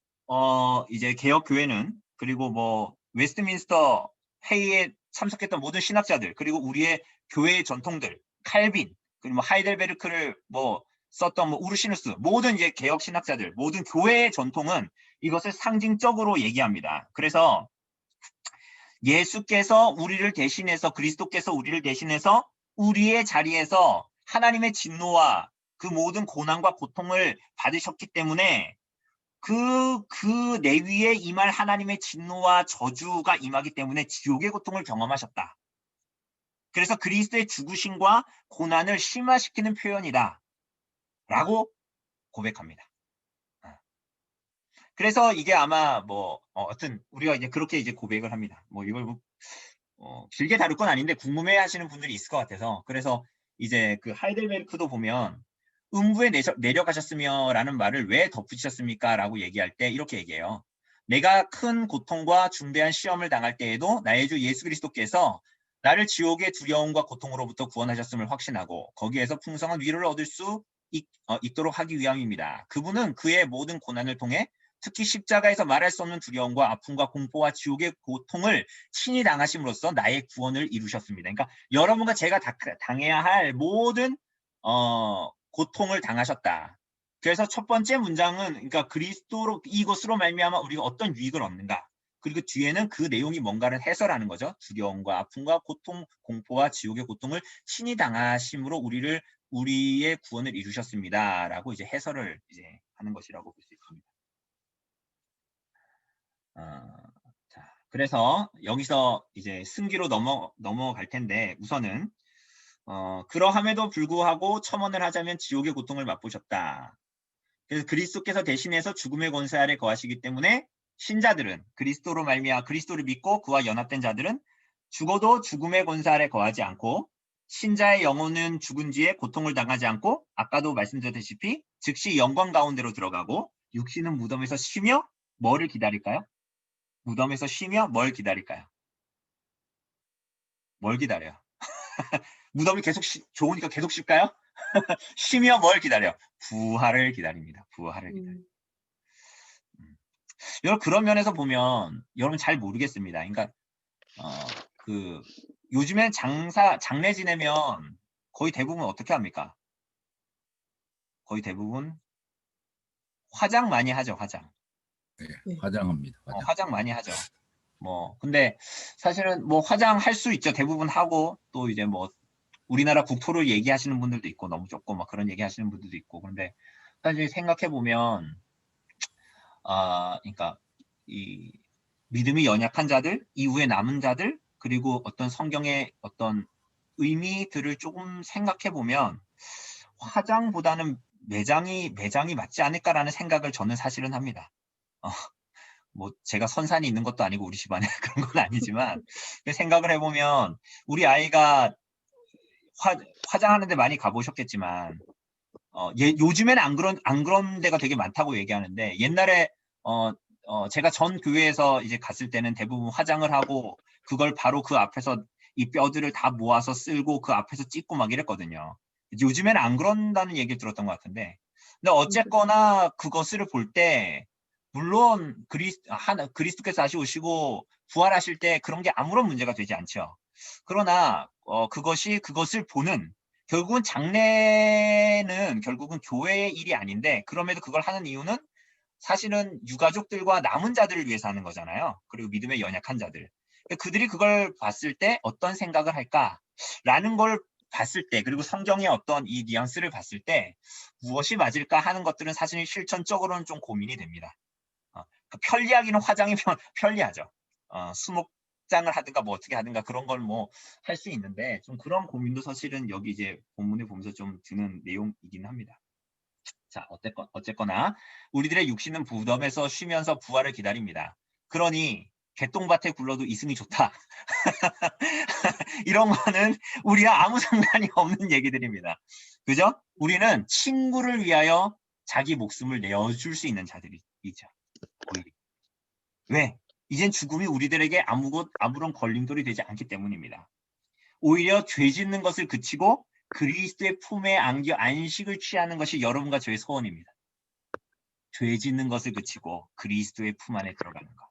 이제 개혁교회는 그리고 뭐 웨스트민스터 회의에 참석했던 모든 신학자들 그리고 우리의 교회의 전통들 칼빈 그리고 뭐 하이델베르크를 뭐 썼던 뭐 우르시누스 모든 이제 개혁 신학자들 모든 교회의 전통은 이것을 상징적으로 얘기합니다. 그래서 예수께서 우리를 대신해서 그리스도께서 우리를 대신해서 우리의 자리에서 하나님의 진노와 그 모든 고난과 고통을 받으셨기 때문에 그 내 위에 임할 하나님의 진노와 저주가 임하기 때문에 지옥의 고통을 경험하셨다. 그래서 그리스도의 죽으심과 고난을 심화시키는 표현이다. 라고 고백합니다. 그래서 이게 아마 뭐 어떤 우리가 이제 그렇게 이제 고백을 합니다. 뭐 이걸 길게 다룰 건 아닌데 궁금해 하시는 분들이 있을 것 같아서 그래서 이제 그 하이델베르크도 보면 음부에 내려가셨으며 라는 말을 왜 덧붙이셨습니까? 라고 얘기할 때 이렇게 얘기해요. 내가 큰 고통과 중대한 시험을 당할 때에도 나의 주 예수 그리스도께서 나를 지옥의 두려움과 고통으로부터 구원하셨음을 확신하고 거기에서 풍성한 위로를 얻을 수 있도록 하기 위함입니다. 그분은 그의 모든 고난을 통해 특히 십자가에서 말할 수 없는 두려움과 아픔과 공포와 지옥의 고통을 친히 당하심으로써 나의 구원을 이루셨습니다. 그러니까 여러분과 제가 당해야 할 모든 고통을 당하셨다. 그래서 첫 번째 문장은 그러니까 그리스도로 이것으로 말미암아 우리가 어떤 유익을 얻는가. 그리고 뒤에는 그 내용이 뭔가를 해설하는 거죠. 두려움과 아픔과 고통, 공포와 지옥의 고통을 친히 당하심으로 우리의 구원을 이루셨습니다라고 이제 해설을 이제 하는 것이라고 볼 수 있습니다. 자, 그래서 여기서 이제 승기로 넘어갈 텐데 우선은 그러함에도 불구하고 첨언을 하자면 지옥의 고통을 맛보셨다. 그래서 그리스도께서 대신해서 죽음의 권세 아래 거하시기 때문에 신자들은 그리스도로 말미암아 그리스도를 믿고 그와 연합된 자들은 죽어도 죽음의 권세 아래 거하지 않고 신자의 영혼은 죽은 뒤에 고통을 당하지 않고 아까도 말씀드렸다시피 즉시 영광 가운데로 들어가고 육신은 무덤에서 쉬며 뭐를 기다릴까요? 무덤에서 쉬며 뭘 기다릴까요? 뭘 기다려요? 무덤이 계속 좋으니까 계속 쉴까요? 쉬며 뭘 기다려? 부활을 기다립니다. 부활을 기다려. 여러분 그런 면에서 보면 여러분 잘 모르겠습니다. 그러니까 요즘엔 장례 지내면 거의 대부분 어떻게 합니까? 거의 대부분 화장 많이 하죠. 화장. 네, 화장합니다. 화장. 화장 많이 하죠. 뭐 근데 사실은 뭐 화장할 수 있죠. 대부분 하고 또 이제 뭐 우리나라 국토를 얘기하시는 분들도 있고 너무 좁고 막 그런 얘기하시는 분들도 있고 그런데 사실 생각해 보면 그러니까 이 믿음이 연약한 자들, 이후에 남은 자들 그리고 어떤 성경의 어떤 의미들을 조금 생각해 보면 화장보다는 매장이 맞지 않을까라는 생각을 저는 사실은 합니다. 뭐 제가 선산이 있는 것도 아니고 우리 집안에 그런 건 아니지만 생각을 해보면 우리 아이가 화장하는 데 많이 가보셨겠지만 요즘에는 안 그런 데가 되게 많다고 얘기하는데 옛날에 제가 전 교회에서 이제 갔을 때는 대부분 화장을 하고 그걸 바로 그 앞에서 이 뼈들을 다 모아서 쓸고 그 앞에서 찍고 막 이랬거든요. 요즘에는 안 그런다는 얘기를 들었던 것 같은데 근데 어쨌거나 그것을 볼 때 물론 그리스도께서 다시 오시고 부활하실 때 그런 게 아무런 문제가 되지 않죠. 그러나 그것을 보는 결국은 장례는 결국은 교회의 일이 아닌데 그럼에도 그걸 하는 이유는 사실은 유가족들과 남은 자들을 위해서 하는 거잖아요. 그리고 믿음의 연약한 자들. 그들이 그걸 봤을 때 어떤 생각을 할까라는 걸 봤을 때 그리고 성경의 어떤 이 뉘앙스를 봤을 때 무엇이 맞을까 하는 것들은 사실 실천적으로는 좀 고민이 됩니다. 편리하기는 화장이 편리하죠. 수목장을 하든가 뭐 어떻게 하든가 그런 걸 뭐 할 수 있는데 좀 그런 고민도 사실은 여기 이제 본문에 보면서 좀 드는 내용이긴 합니다. 자, 어쨌거나 우리들의 육신은 무덤에서 쉬면서 부활을 기다립니다. 그러니 개똥밭에 굴러도 이승이 좋다. 이런 거는 우리와 아무 상관이 없는 얘기들입니다. 그죠? 우리는 친구를 위하여 자기 목숨을 내어줄 수 있는 자들이죠. 왜? 이젠 죽음이 우리들에게 아무런 걸림돌이 되지 않기 때문입니다. 오히려 죄 짓는 것을 그치고 그리스도의 품에 안겨 안식을 취하는 것이 여러분과 저의 소원입니다. 죄 짓는 것을 그치고 그리스도의 품 안에 들어가는 것.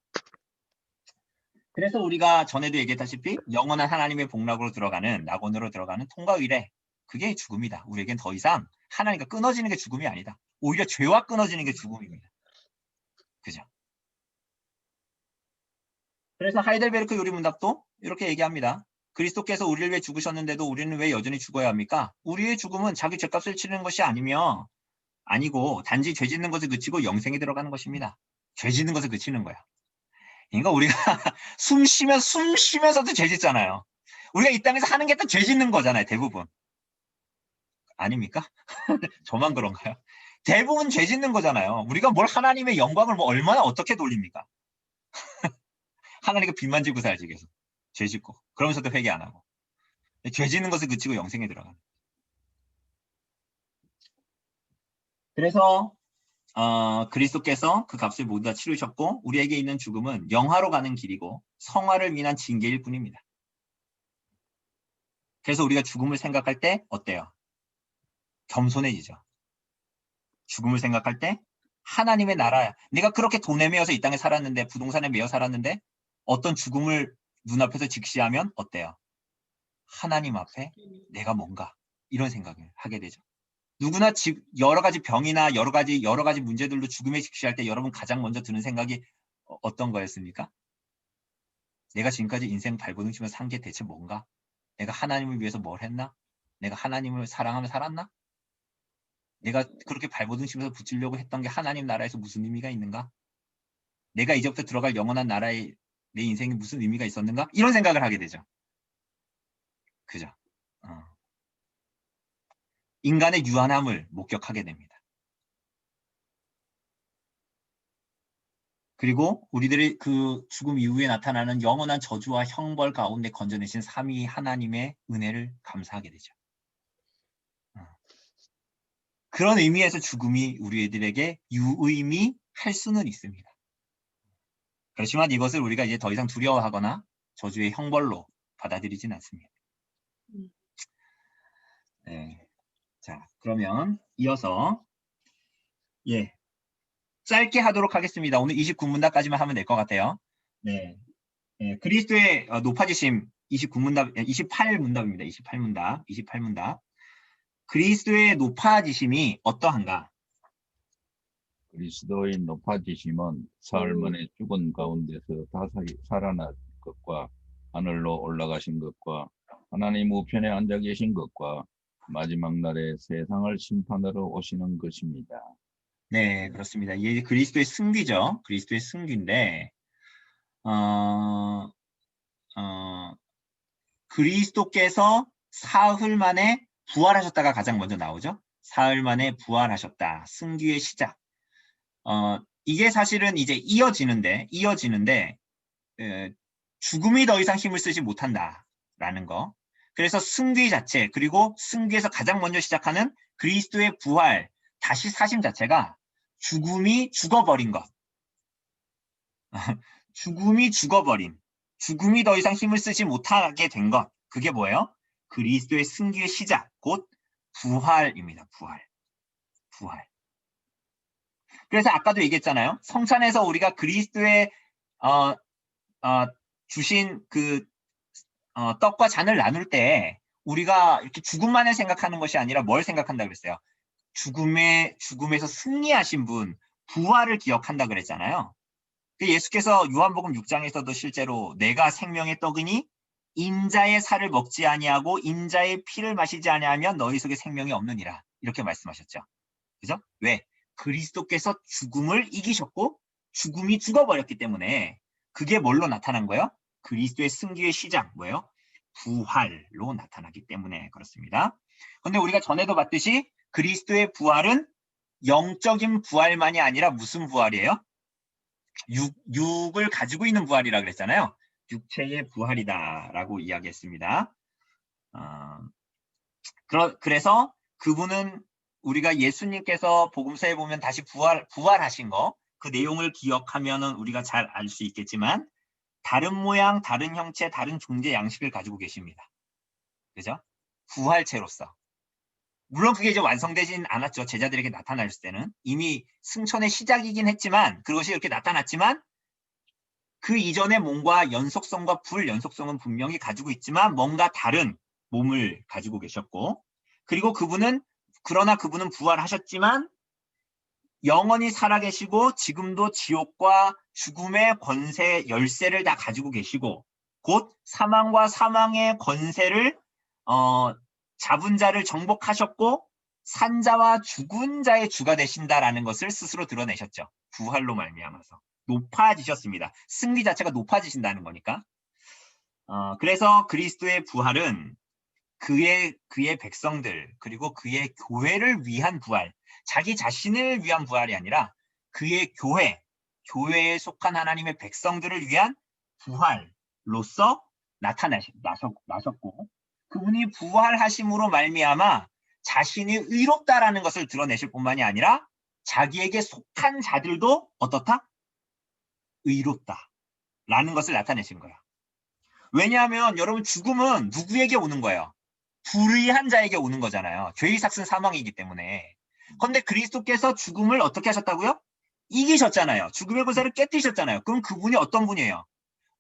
그래서 우리가 전에도 얘기했다시피 영원한 하나님의 복락으로 들어가는, 낙원으로 들어가는 통과 의례, 그게 죽음이다. 우리에겐 더 이상 하나님과 끊어지는 게 죽음이 아니다. 오히려 죄와 끊어지는 게 죽음입니다. 그죠? 그래서 하이델베르크 요리문답도 이렇게 얘기합니다. 그리스도께서 우리를 위해 죽으셨는데도 우리는 왜 여전히 죽어야 합니까? 우리의 죽음은 자기 죄값을 치르는 것이 아니고 단지 죄 짓는 것을 그치고 영생에 들어가는 것입니다. 죄 짓는 것을 그치는 거야. 그러니까 우리가 숨 쉬면서도 죄 짓잖아요. 우리가 이 땅에서 하는 게 다 죄 짓는 거잖아요. 대부분. 아닙니까? 저만 그런가요? 대부분 죄 짓는 거잖아요. 우리가 뭘 하나님의 영광을 뭐 얼마나 어떻게 돌립니까? 하나님께 빚만 지고 살지 계속. 죄 짓고. 그러면서도 회개 안 하고. 죄 짓는 것을 그치고 영생에 들어가는. 그래서 그리스도께서 그 값을 모두 다 치르셨고 우리에게 있는 죽음은 영화로 가는 길이고 성화를 위한 징계일 뿐입니다. 그래서 우리가 죽음을 생각할 때 어때요? 겸손해지죠. 죽음을 생각할 때 하나님의 나라야. 내가 그렇게 돈에 매여서 이 땅에 살았는데, 부동산에 매여 살았는데 어떤 죽음을 눈앞에서 직시하면 어때요? 하나님 앞에 내가 뭔가 이런 생각을 하게 되죠. 누구나 여러 가지 병이나 여러 가지 문제들로 죽음에 직시할 때 여러분 가장 먼저 드는 생각이 어떤 거였습니까? 내가 지금까지 인생 발버둥 치며 산 게 대체 뭔가? 내가 하나님을 위해서 뭘 했나? 내가 하나님을 사랑하며 살았나? 내가 그렇게 발버둥 치면서 붙이려고 했던 게 하나님 나라에서 무슨 의미가 있는가? 내가 이제부터 들어갈 영원한 나라에 내 인생에 무슨 의미가 있었는가? 이런 생각을 하게 되죠. 그죠? 인간의 유한함을 목격하게 됩니다. 그리고 우리들이 그 죽음 이후에 나타나는 영원한 저주와 형벌 가운데 건져내신 삼위 하나님의 은혜를 감사하게 되죠. 그런 의미에서 죽음이 우리들에게 유의미할 수는 있습니다. 그렇지만 이것을 우리가 이제 더 이상 두려워하거나 저주의 형벌로 받아들이진 않습니다. 네. 자, 그러면 이어서 짧게 하도록 하겠습니다. 오늘 29문답까지만 하면 될 것 같아요. 네. 그리스도의 높아지심 28문답입니다. 28문답. 그리스도의 높아지심이 어떠한가? 그리스도의 높아지심은 사흘 만에 죽은 가운데서 다시 살아날 것과 하늘로 올라가신 것과 하나님 우편에 앉아 계신 것과 마지막 날에 세상을 심판하러 오시는 것입니다. 네, 그렇습니다. 이게 그리스도의 승귀죠. 그리스도의 승귀인데 그리스도께서 사흘 만에 부활하셨다가 가장 먼저 나오죠. 사흘 만에 부활하셨다. 승귀의 시작. 이게 사실은 이제 이어지는데 죽음이 더 이상 힘을 쓰지 못한다라는 거. 그래서 승귀 자체, 그리고 승귀에서 가장 먼저 시작하는 그리스도의 부활, 다시 사심 자체가 죽음이 죽어버린 것. 죽음이 죽어버린, 죽음이 더 이상 힘을 쓰지 못하게 된 것. 그게 뭐예요? 그리스도의 승귀의 시작, 곧 부활입니다. 부활. 그래서 아까도 얘기했잖아요. 성찬에서 우리가 그리스도의 주신 그 떡과 잔을 나눌 때 우리가 이렇게 죽음만을 생각하는 것이 아니라 뭘 생각한다 그랬어요? 죽음에서 승리하신 분, 부활을 기억한다 그랬잖아요. 예수께서 요한복음 6장에서도 실제로 내가 생명의 떡이니 인자의 살을 먹지 아니하고 인자의 피를 마시지 아니하면 너희 속에 생명이 없느니라. 이렇게 말씀하셨죠. 그죠? 왜? 그리스도께서 죽음을 이기셨고 죽음이 죽어버렸기 때문에 그게 뭘로 나타난 거예요? 그리스도의 승기의 시작, 뭐예요? 부활로 나타나기 때문에 그렇습니다. 그런데 우리가 전에도 봤듯이 그리스도의 부활은 영적인 부활만이 아니라 무슨 부활이에요? 육을 가지고 있는 부활이라 그랬잖아요. 육체의 부활이다라고 이야기했습니다. 그래서 그분은 우리가 예수님께서 복음서에 보면 다시 부활하신 거, 그 내용을 기억하면은 우리가 잘 알 수 있겠지만 다른 모양, 다른 형체, 다른 존재 양식을 가지고 계십니다. 그죠? 부활체로서. 물론 그게 이제 완성되진 않았죠. 제자들에게 나타날 때는. 이미 승천의 시작이긴 했지만 그것이 이렇게 나타났지만 그 이전의 몸과 연속성과 불연속성은 분명히 가지고 있지만 뭔가 다른 몸을 가지고 계셨고 그리고 그러나 그분은 부활하셨지만 영원히 살아계시고 지금도 지옥과 죽음의 권세, 열쇠를 다 가지고 계시고 곧 사망과 사망의 권세를 잡은 자를 정복하셨고 산자와 죽은 자의 주가 되신다라는 것을 스스로 드러내셨죠. 부활로 말미암아서. 높아지셨습니다. 승리 자체가 높아지신다는 거니까. 그래서 그리스도의 부활은 그의 백성들 그리고 그의 교회를 위한 부활, 자기 자신을 위한 부활이 아니라 그의 교회에 속한 하나님의 백성들을 위한 부활로서 나셨고 그분이 부활하심으로 말미암아 자신이 의롭다라는 것을 드러내실 뿐만이 아니라 자기에게 속한 자들도 어떻다? 의롭다라는 것을 나타내신 거예요. 왜냐하면 여러분 죽음은 누구에게 오는 거예요? 불의한 자에게 오는 거잖아요. 죄의 삭은 사망이기 때문에. 그런데 그리스도께서 죽음을 어떻게 하셨다고요? 이기셨잖아요. 죽음의 권세를 깨뜨리셨잖아요. 그럼 그분이 어떤 분이에요?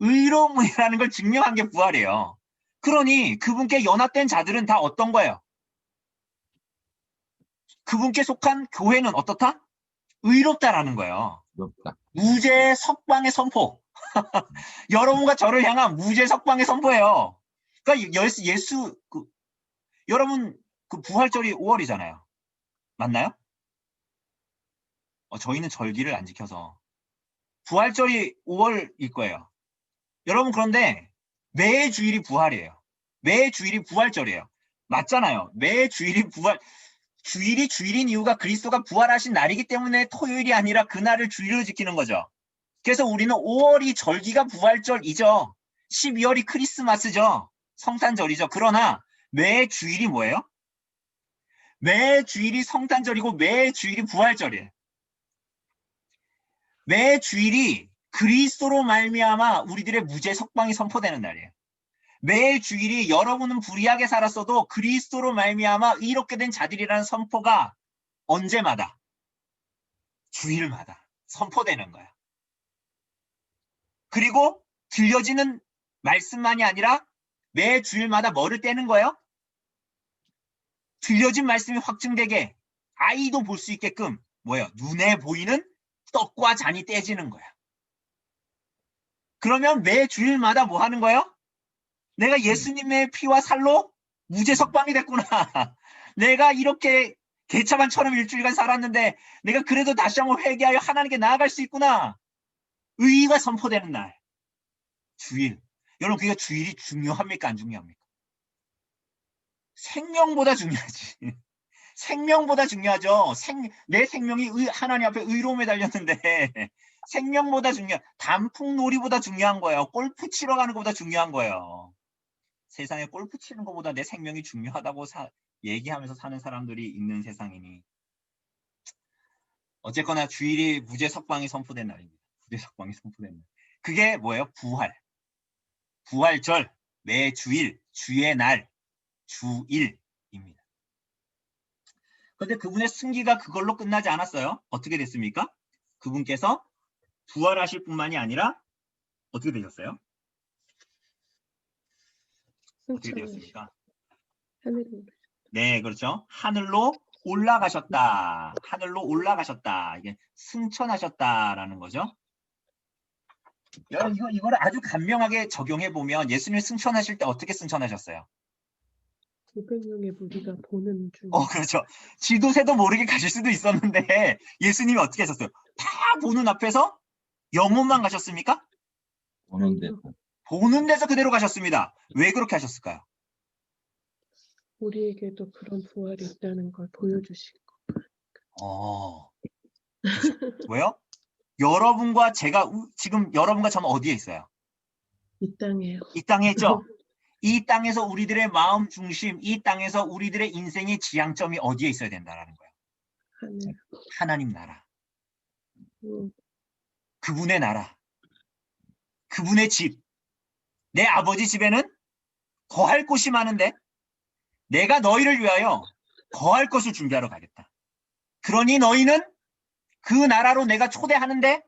의로운 분이라는 걸 증명한 게 부활이에요. 그러니 그분께 연합된 자들은 다 어떤 거예요? 그분께 속한 교회는 어떻다? 의롭다라는 거예요. 의롭다. 무죄 석방의 선포. 여러분과 저를 향한 무죄 석방의 선포예요. 그러니까 여러분 그 부활절이 5월이잖아요. 맞나요? 저희는 절기를 안 지켜서 부활절이 5월일 거예요. 여러분 그런데 매 주일이 부활이에요. 매 주일이 부활절이에요. 맞잖아요. 매 주일이 주일이 주일인 이유가 그리스도가 부활하신 날이기 때문에 토요일이 아니라 그날을 주일로 지키는 거죠. 그래서 우리는 5월이 절기가 부활절이죠. 12월이 크리스마스죠. 성탄절이죠. 그러나 매 주일이 뭐예요? 매 주일이 성탄절이고 매 주일이 부활절이에요. 매 주일이 그리스도로 말미암아 우리들의 무죄 석방이 선포되는 날이에요. 매 주일이 여러분은 불의하게 살았어도 그리스도로 말미암아 의롭게 된 자들이라는 선포가 언제마다 주일마다 선포되는 거야. 그리고 들려지는 말씀만이 아니라 매 주일마다 뭐를 떼는 거예요? 들려진 말씀이 확증되게 아이도 볼 수 있게끔 뭐예요? 눈에 보이는 떡과 잔이 떼지는 거야. 그러면 매 주일마다 뭐 하는 거예요? 내가 예수님의 피와 살로 무죄 석방이 됐구나. 내가 이렇게 개차반처럼 일주일간 살았는데 내가 그래도 다시 한번 회개하여 하나님께 나아갈 수 있구나. 의의가 선포되는 날. 주일. 여러분 그게 주일이 중요합니까? 안 중요합니까? 생명보다 중요하지. 생명보다 중요하죠. 내 생명이 하나님 앞에 의로움에 달렸는데 생명보다 단풍놀이보다 중요한 거예요. 골프 치러 가는 것보다 중요한 거예요. 세상에 골프 치는 것보다 내 생명이 중요하다고 얘기하면서 사는 사람들이 있는 세상이니 어쨌거나 주일이 무죄 석방이 선포된 날입니다. 무죄 석방이 선포된 날. 그게 뭐예요? 부활절, 매 주일, 주의 날, 주일입니다. 그런데 그분의 승기가 그걸로 끝나지 않았어요. 어떻게 됐습니까? 그분께서 부활하실 뿐만이 아니라 어떻게 되셨어요? 어떻게 되었습니까? 하늘로. 네, 그렇죠. 하늘로 올라가셨다. 하늘로 올라가셨다. 이게 승천하셨다라는 거죠. 여러분 이거를 아주 간명하게 적용해 보면 예수님 승천하실 때 어떻게 승천하셨어요? 500명의 무리가 보는 중. 그렇죠. 지도새도 모르게 가실 수도 있었는데 예수님이 어떻게 하셨어요? 다 보는 앞에서 영혼만 가셨습니까? 보는 데서. 보는 데서 그대로 가셨습니다. 왜 그렇게 하셨을까요? 우리에게도 그런 부활이 있다는 걸 보여주신 거. 그렇죠. 왜요? 여러분과 지금 여러분과 저는 어디에 있어요? 이 땅에요. 이 땅에 있죠? 이 땅에서 우리들의 마음 중심, 이 땅에서 우리들의 인생의 지향점이 어디에 있어야 된다는 거예요? 하늘. 하나님 나라. 그분의 나라, 그분의 집, 내 아버지 집에는 거할 곳이 많은데 내가 너희를 위하여 거할 것을 준비하러 가겠다. 그러니 너희는 그 나라로 내가 초대하는데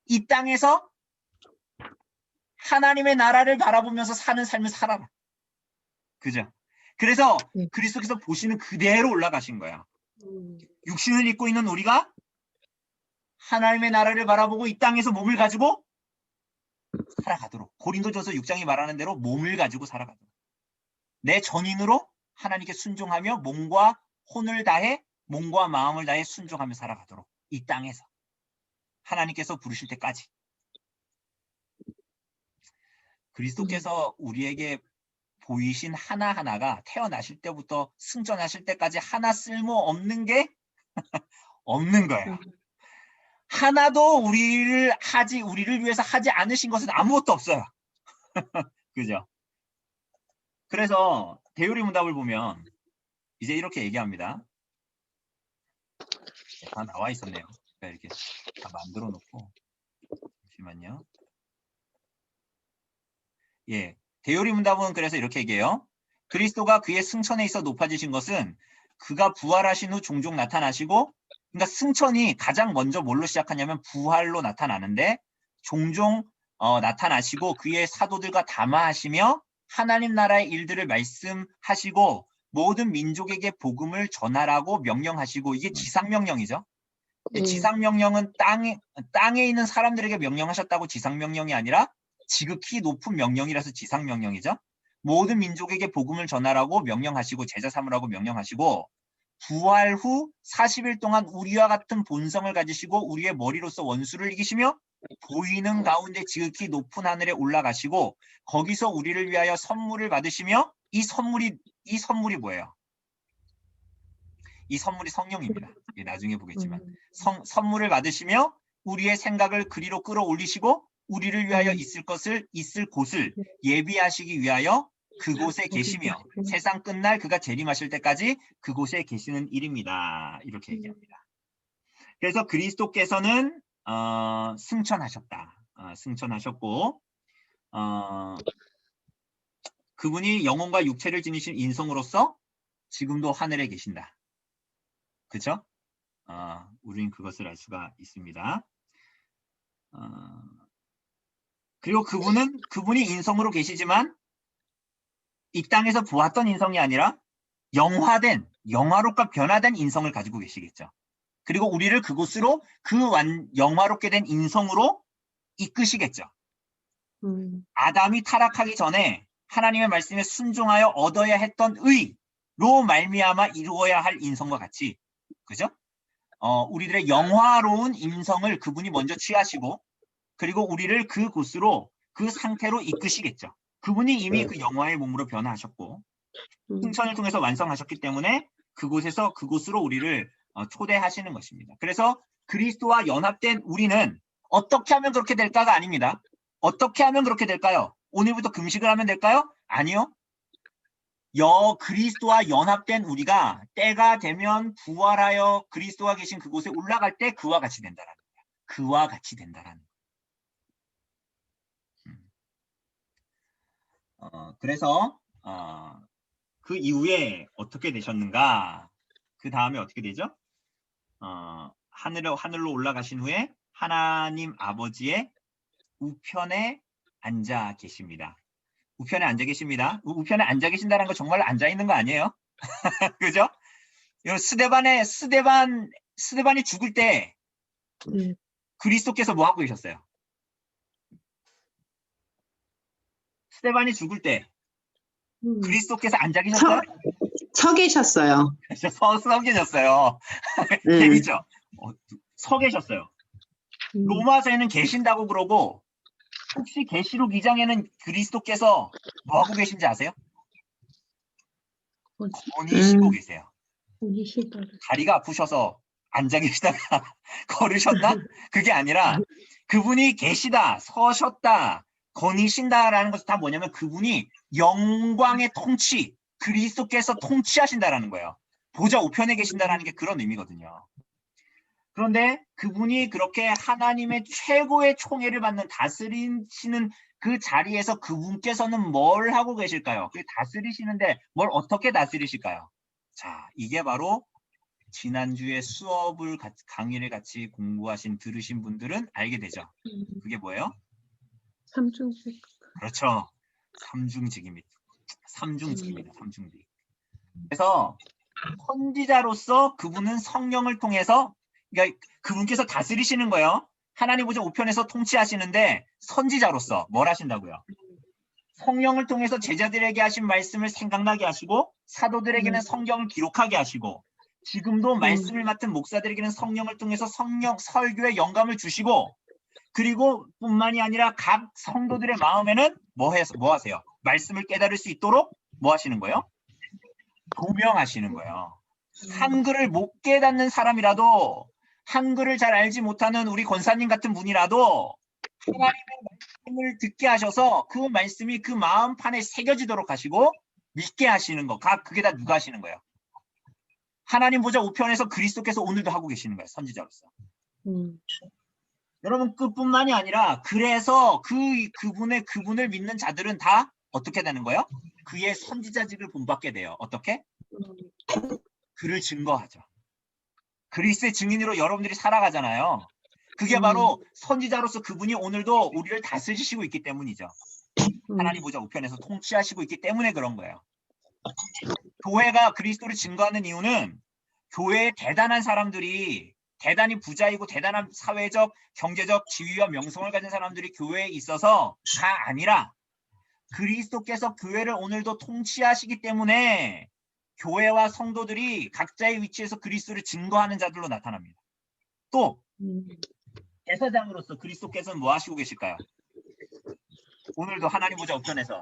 이 땅에서 하나님의 나라를 바라보면서 사는 삶을 살아라. 그죠? 그래서 네. 그리스도께서 보시는 그대로 올라가신 거예요. 음. 육신을 입고 있는 우리가 하나님의 나라를 바라보고 이 땅에서 몸을 가지고 살아가도록, 고린도전서 6장이 말하는 대로 몸을 가지고 살아가도록, 내 전인으로 하나님께 순종하며 몸과 혼을 다해, 몸과 마음을 다해 순종하며 살아가도록, 이 땅에서 하나님께서 부르실 때까지. 그리스도께서 우리에게 보이신 하나하나가 태어나실 때부터 승천하실 때까지 하나 쓸모 없는 게 없는 거예요. 하나도 우리를 위해서 하지 않으신 것은 아무것도 없어요. 그죠? 그래서 대요리 문답을 보면 이제 이렇게 얘기합니다. 다 나와 있었네요. 제가 이렇게 다 만들어 놓고. 잠시만요. 예. 대요리 문답은 그래서 이렇게 얘기해요. 그리스도가 그의 승천에 있어 높아지신 것은 그가 부활하신 후 종종 나타나시고, 그러니까 승천이 가장 먼저 뭘로 시작하냐면 부활로 나타나는데, 종종 나타나시고 그의 사도들과 담화하시며 하나님 나라의 일들을 말씀하시고 모든 민족에게 복음을 전하라고 명령하시고, 이게 지상명령이죠. 지상명령은 땅에 있는 사람들에게 명령하셨다고 지상명령이 아니라 지극히 높은 명령이라서 지상명령이죠. 모든 민족에게 복음을 전하라고 명령하시고 제자 삼으라고 명령하시고, 부활 후 40일 동안 우리와 같은 본성을 가지시고 우리의 머리로서 원수를 이기시며 보이는 가운데 지극히 높은 하늘에 올라가시고 거기서 우리를 위하여 선물을 받으시며, 이 선물이 뭐예요? 이 선물이 성령입니다. 나중에 보겠지만 선물을 받으시며 우리의 생각을 그리로 끌어올리시고 우리를 위하여 있을 곳을 예비하시기 위하여 그곳에 계시며 세상 끝날 그가 재림하실 때까지 그곳에 계시는 일입니다. 이렇게 얘기합니다. 그래서 그리스도께서는 승천하셨다. 승천하셨고 그분이 영혼과 육체를 지니신 인성으로서 지금도 하늘에 계신다. 그렇죠? 우리는 그것을 알 수가 있습니다. 그리고 그분이 인성으로 계시지만 이 땅에서 보았던 인성이 아니라 영화롭고 변화된 인성을 가지고 계시겠죠. 그리고 우리를 그곳으로 영화롭게 된 인성으로 이끄시겠죠. 아담이 타락하기 전에 하나님의 말씀에 순종하여 얻어야 했던 의로 말미암아 이루어야 할 인성과 같이, 그죠? 우리들의 영화로운 인성을 그분이 먼저 취하시고 그리고 우리를 그곳으로, 그 상태로 이끄시겠죠. 그분이 이미 그 영화의 몸으로 변화하셨고 승천을 통해서 완성하셨기 때문에 그곳으로 우리를 초대하시는 것입니다. 그래서 그리스도와 연합된 우리는 어떻게 하면 그렇게 될까가 아닙니다. 어떻게 하면 그렇게 될까요? 오늘부터 금식을 하면 될까요? 아니요. 그리스도와 연합된 우리가 때가 되면 부활하여 그리스도가 계신 그곳에 올라갈 때 그와 같이 된다라는 거예요. 그와 같이 된다라는 거예요. 그래서 그 이후에 어떻게 되셨는가? 그 다음에 어떻게 되죠? 하늘로 올라가신 후에 하나님 아버지의 우편에 앉아 계십니다. 우편에 앉아 계십니다. 우편에 앉아 계신다는 거 정말 앉아 있는 거 아니에요? 그죠? 스데반이 죽을 때 그리스도께서 뭐 하고 계셨어요? 스데반이 죽을 때 그리스도께서 앉아 계셨어요? 서 계셨어요. 서 계셨어요. 재밌죠? 서 계셨어요. 로마서에는 계신다고 그러고, 혹시 계시록 2장에는 그리스도께서 뭐 하고 계신지 아세요? 건이 쉬고 계세요. 다리가 아프셔서 앉아 계시다가 걸으셨나? 그게 아니라 그분이 계시다, 서셨다, 거니신다라는 것은 다 뭐냐면 그분이 영광의 통치, 그리스도께서 통치하신다라는 거예요. 보좌 우편에 계신다라는 게 그런 의미거든요. 그런데 그분이 그렇게 하나님의 최고의 총애를 받는 다스리시는 그 자리에서 그분께서는 뭘 하고 계실까요? 그 다스리시는데 뭘 어떻게 다스리실까요? 자, 이게 바로 지난주에 수업을 강의를 같이 들으신 분들은 알게 되죠. 그게 뭐예요? 삼중직. 그렇죠. 삼중직입니다. 삼중직입니다. 삼중직. 그래서 선지자로서 그분은 성령을 통해서, 그러니까 그분께서 다스리시는 거예요. 하나님 보좌 우편에서 통치하시는데 선지자로서 뭘 하신다고요? 성령을 통해서 제자들에게 하신 말씀을 생각나게 하시고 사도들에게는 성경을 기록하게 하시고 지금도 말씀을 맡은 목사들에게는 성령을 통해서 설교에 영감을 주시고 그리고 뿐만이 아니라 각 성도들의 마음에는 뭐 하세요? 말씀을 깨달을 수 있도록 뭐 하시는 거예요? 조명하시는 거예요. 한글을 못 깨닫는 사람이라도 한글을 잘 알지 못하는 우리 권사님 같은 분이라도 하나님의 말씀을 듣게 하셔서 그 말씀이 그 마음판에 새겨지도록 하시고 믿게 하시는 거. 그게 다 누가 하시는 거예요? 하나님 보좌 우편에서 그리스도께서 오늘도 하고 계시는 거예요. 선지자로서. 여러분 그뿐만이 아니라 그래서 그분을 믿는 자들은 다 어떻게 되는 거예요? 그의 선지자직을 본받게 돼요. 어떻게? 그를 증거하죠. 그리스도의 증인으로 여러분들이 살아가잖아요. 그게 바로 선지자로서 그분이 오늘도 우리를 다스리시고 있기 때문이죠. 하나님 보좌 우편에서 통치하시고 있기 때문에 그런 거예요. 교회가 그리스도를 증거하는 이유는 교회에 대단한 사람들이 대단히 부자이고 대단한 사회적, 경제적 지위와 명성을 가진 사람들이 교회에 있어서가 아니라 그리스도께서 교회를 오늘도 통치하시기 때문에 교회와 성도들이 각자의 위치에서 그리스도를 증거하는 자들로 나타납니다. 또 제사장으로서 그리스도께서는 뭐 하시고 계실까요? 오늘도 하나님 보좌 우편에서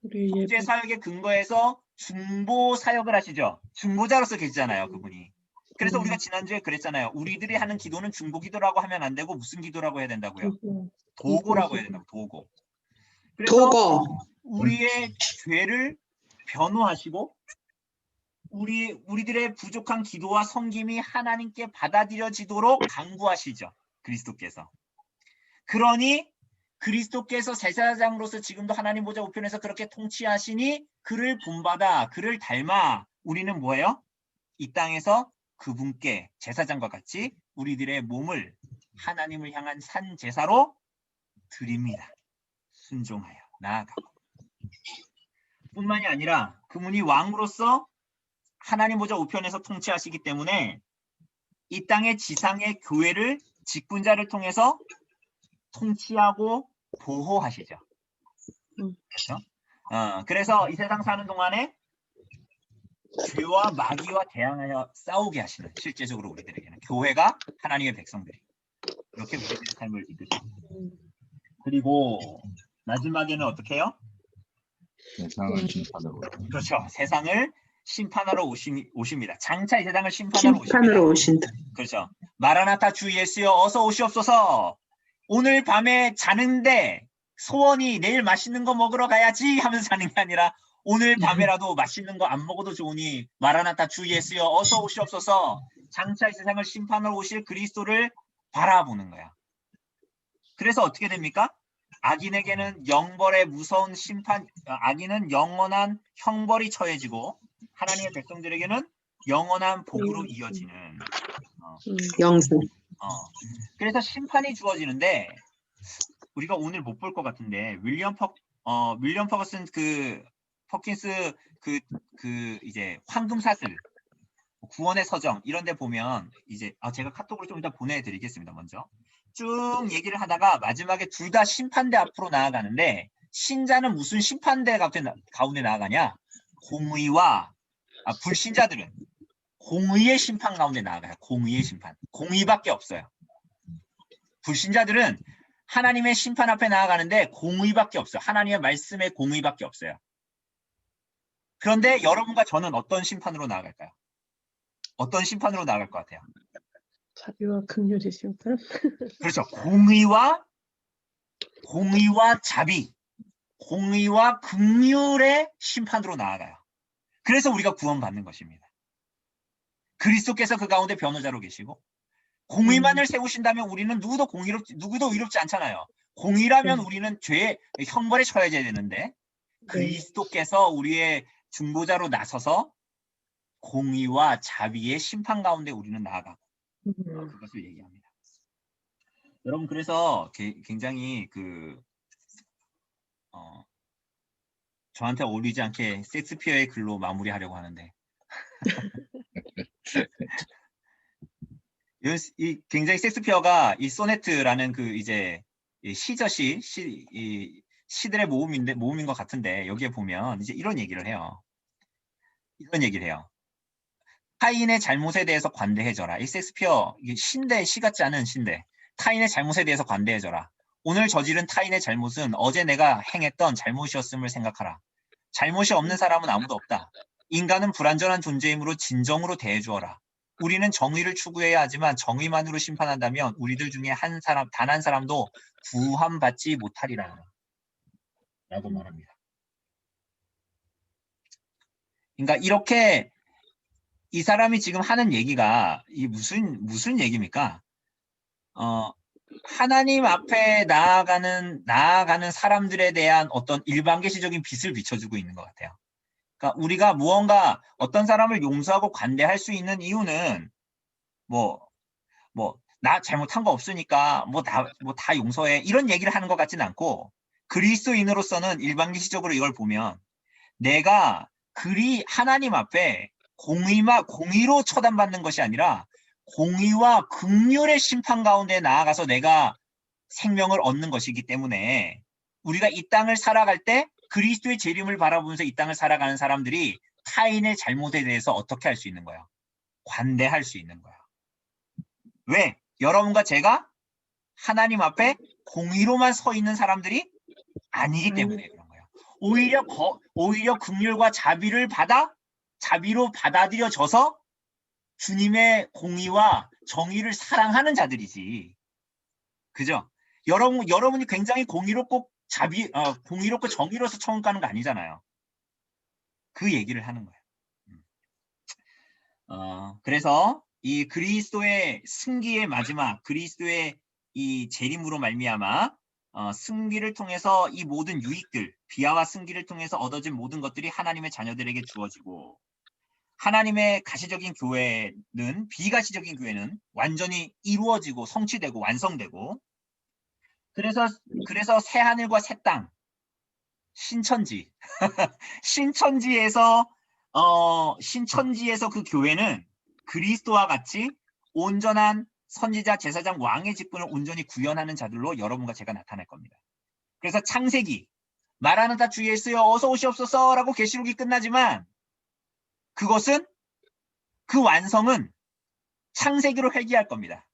속죄 사역의 근거에서 중보 사역을 하시죠. 중보자로서 계시잖아요, 그분이. 그래서 우리가 지난주에 그랬잖아요. 우리들이 하는 기도는 중보 기도라고 하면 안 되고 무슨 기도라고 해야 된다고요? 도고라고 해야 된다고. 도고. 그래서 도고. 우리의 죄를 변호하시고 우리들의 부족한 기도와 섬김이 하나님께 받아들여지도록 간구하시죠. 그리스도께서. 그러니 그리스도께서 제사장으로서 지금도 하나님 보좌 우편에서 그렇게 통치하시니 그를 본받아 그를 닮아 우리는 뭐예요? 이 땅에서 그분께 제사장과 같이 우리들의 몸을 하나님을 향한 산 제사로 드립니다. 순종하여 나아가고 뿐만이 아니라 그분이 왕으로서 하나님 보좌 우편에서 통치하시기 때문에 이 땅의 지상의 교회를 직분자를 통해서 통치하고 보호하시죠. 그렇죠? 그래서 이 세상 사는 동안에 죄와 마귀와 대항하여 싸우게 하시는 실제적으로 우리들에게는 교회가 하나님의 백성들이 이렇게 우리들의 삶을 이끄죠. 그리고 마지막에는 어떻게 해요? 세상을 심판하고. 그렇죠. 세상을 심판하러 오십니다. 장차 이 세상을 심판하러 오신다. 그렇죠. 마라나타 주 예수여 어서 오시옵소서. 오늘 밤에 자는데 소원이 내일 맛있는 거 먹으러 가야지 하면서 자는 게 아니라 오늘 밤에라도 맛있는 거 안 먹어도 좋으니 마라나타 주 예수여 어서 오시옵소서. 장차 이 세상을 심판하러 오실 그리스도를 바라보는 거야. 그래서 어떻게 됩니까? 악인에게는 영벌의 무서운 심판, 악인은 영원한 형벌이 처해지고 하나님의 백성들에게는 영원한 복으로 이어지는 영생. 그래서 심판이 주어지는데 우리가 오늘 못 볼 것 같은데 윌리엄 퍼거슨 퍼킨스 이제 황금사슬 구원의 서정 이런 데 보면 이제 제가 카톡으로 좀 이따 보내드리겠습니다. 먼저 쭉 얘기를 하다가 마지막에 둘 다 심판대 앞으로 나아가는데 신자는 무슨 심판대 가운데 나아가냐? 공의와 불신자들은 공의의 심판 가운데 나아가요. 공의의 심판. 공의밖에 없어요. 불신자들은 하나님의 심판 앞에 나아가는데 공의밖에 없어요. 하나님의 말씀에 공의밖에 없어요. 그런데 여러분과 저는 어떤 심판으로 나아갈까요? 어떤 심판으로 나아갈 것 같아요? 자비와 긍휼의 심판. 그렇죠. 공의와 자비, 공의와 긍휼의 심판으로 나아가요. 그래서 우리가 구원받는 것입니다. 그리스도께서 그 가운데 변호자로 계시고 공의만을 세우신다면 우리는 누구도 의롭지 않잖아요. 공의라면 네. 우리는 형벌에 처해져야 되는데 네. 그리스도께서 우리의 중보자로 나서서 공의와 자비의 심판 가운데 우리는 나아가고 그것을 얘기합니다. 여러분 그래서 굉장히 저한테 어울리지 않게 섹스피어의 글로 마무리하려고 하는데 굉장히 섹스피어가 이 소네트라는 시들의 모음인 것 같은데 여기에 보면 이제 이런 얘기를 해요. 타인의 잘못에 대해서 관대해져라. 이 섹스피어 시 같지 않은 시인데 타인의 잘못에 대해서 관대해져라. 오늘 저지른 타인의 잘못은 어제 내가 행했던 잘못이었음을 생각하라. 잘못이 없는 사람은 아무도 없다. 인간은 불완전한 존재이므로 진정으로 대해주어라. 우리는 정의를 추구해야 하지만 정의만으로 심판한다면 우리들 중에 단 한 사람도 구함받지 못하리라. 라고 말합니다. 그러니까 이렇게 이 사람이 지금 하는 얘기가 무슨 얘기입니까? 하나님 앞에 나아가는 사람들에 대한 어떤 일반계시적인 빛을 비춰주고 있는 것 같아요. 그러니까 우리가 무언가 어떤 사람을 용서하고 관대할 수 있는 이유는 나 잘못한 거 없으니까 다 용서해 이런 얘기를 하는 것 같지는 않고 그리스도인으로서는 일반계시적으로 이걸 보면 내가 하나님 앞에 공의로 처단받는 것이 아니라 공의와 긍휼의 심판 가운데 나아가서 내가 생명을 얻는 것이기 때문에 우리가 이 땅을 살아갈 때 그리스도의 재림을 바라보면서 이 땅을 살아가는 사람들이 타인의 잘못에 대해서 어떻게 할 수 있는 거야? 관대할 수 있는 거야. 왜? 여러분과 제가 하나님 앞에 공의로만 서 있는 사람들이 아니기 때문에 그런 거예요. 오히려 긍휼과 자비로 받아들여져서 주님의 공의와 정의를 사랑하는 자들이지. 그죠? 여러분이 굉장히 공의롭고 정의로서 처음 가는 거 아니잖아요. 그 얘기를 하는 거예요. 그래서 이 그리스도의 승기의 마지막, 그리스도의 이 재림으로 말미암아 승기를 통해서 이 모든 유익들, 비하와 승기를 통해서 얻어진 모든 것들이 하나님의 자녀들에게 주어지고 하나님의 가시적인 교회는 비가시적인 교회는 완전히 이루어지고 성취되고 완성되고 그래서 새 하늘과 새 땅, 신천지 신천지에서 그 교회는 그리스도와 같이 온전한 선지자, 제사장, 왕의 직분을 온전히 구현하는 자들로 여러분과 제가 나타날 겁니다. 그래서 창세기 마라나다 주 예수여 어서 오시옵소서 라고 계시록이 끝나지만 그 완성은 창세기로 회귀할 겁니다.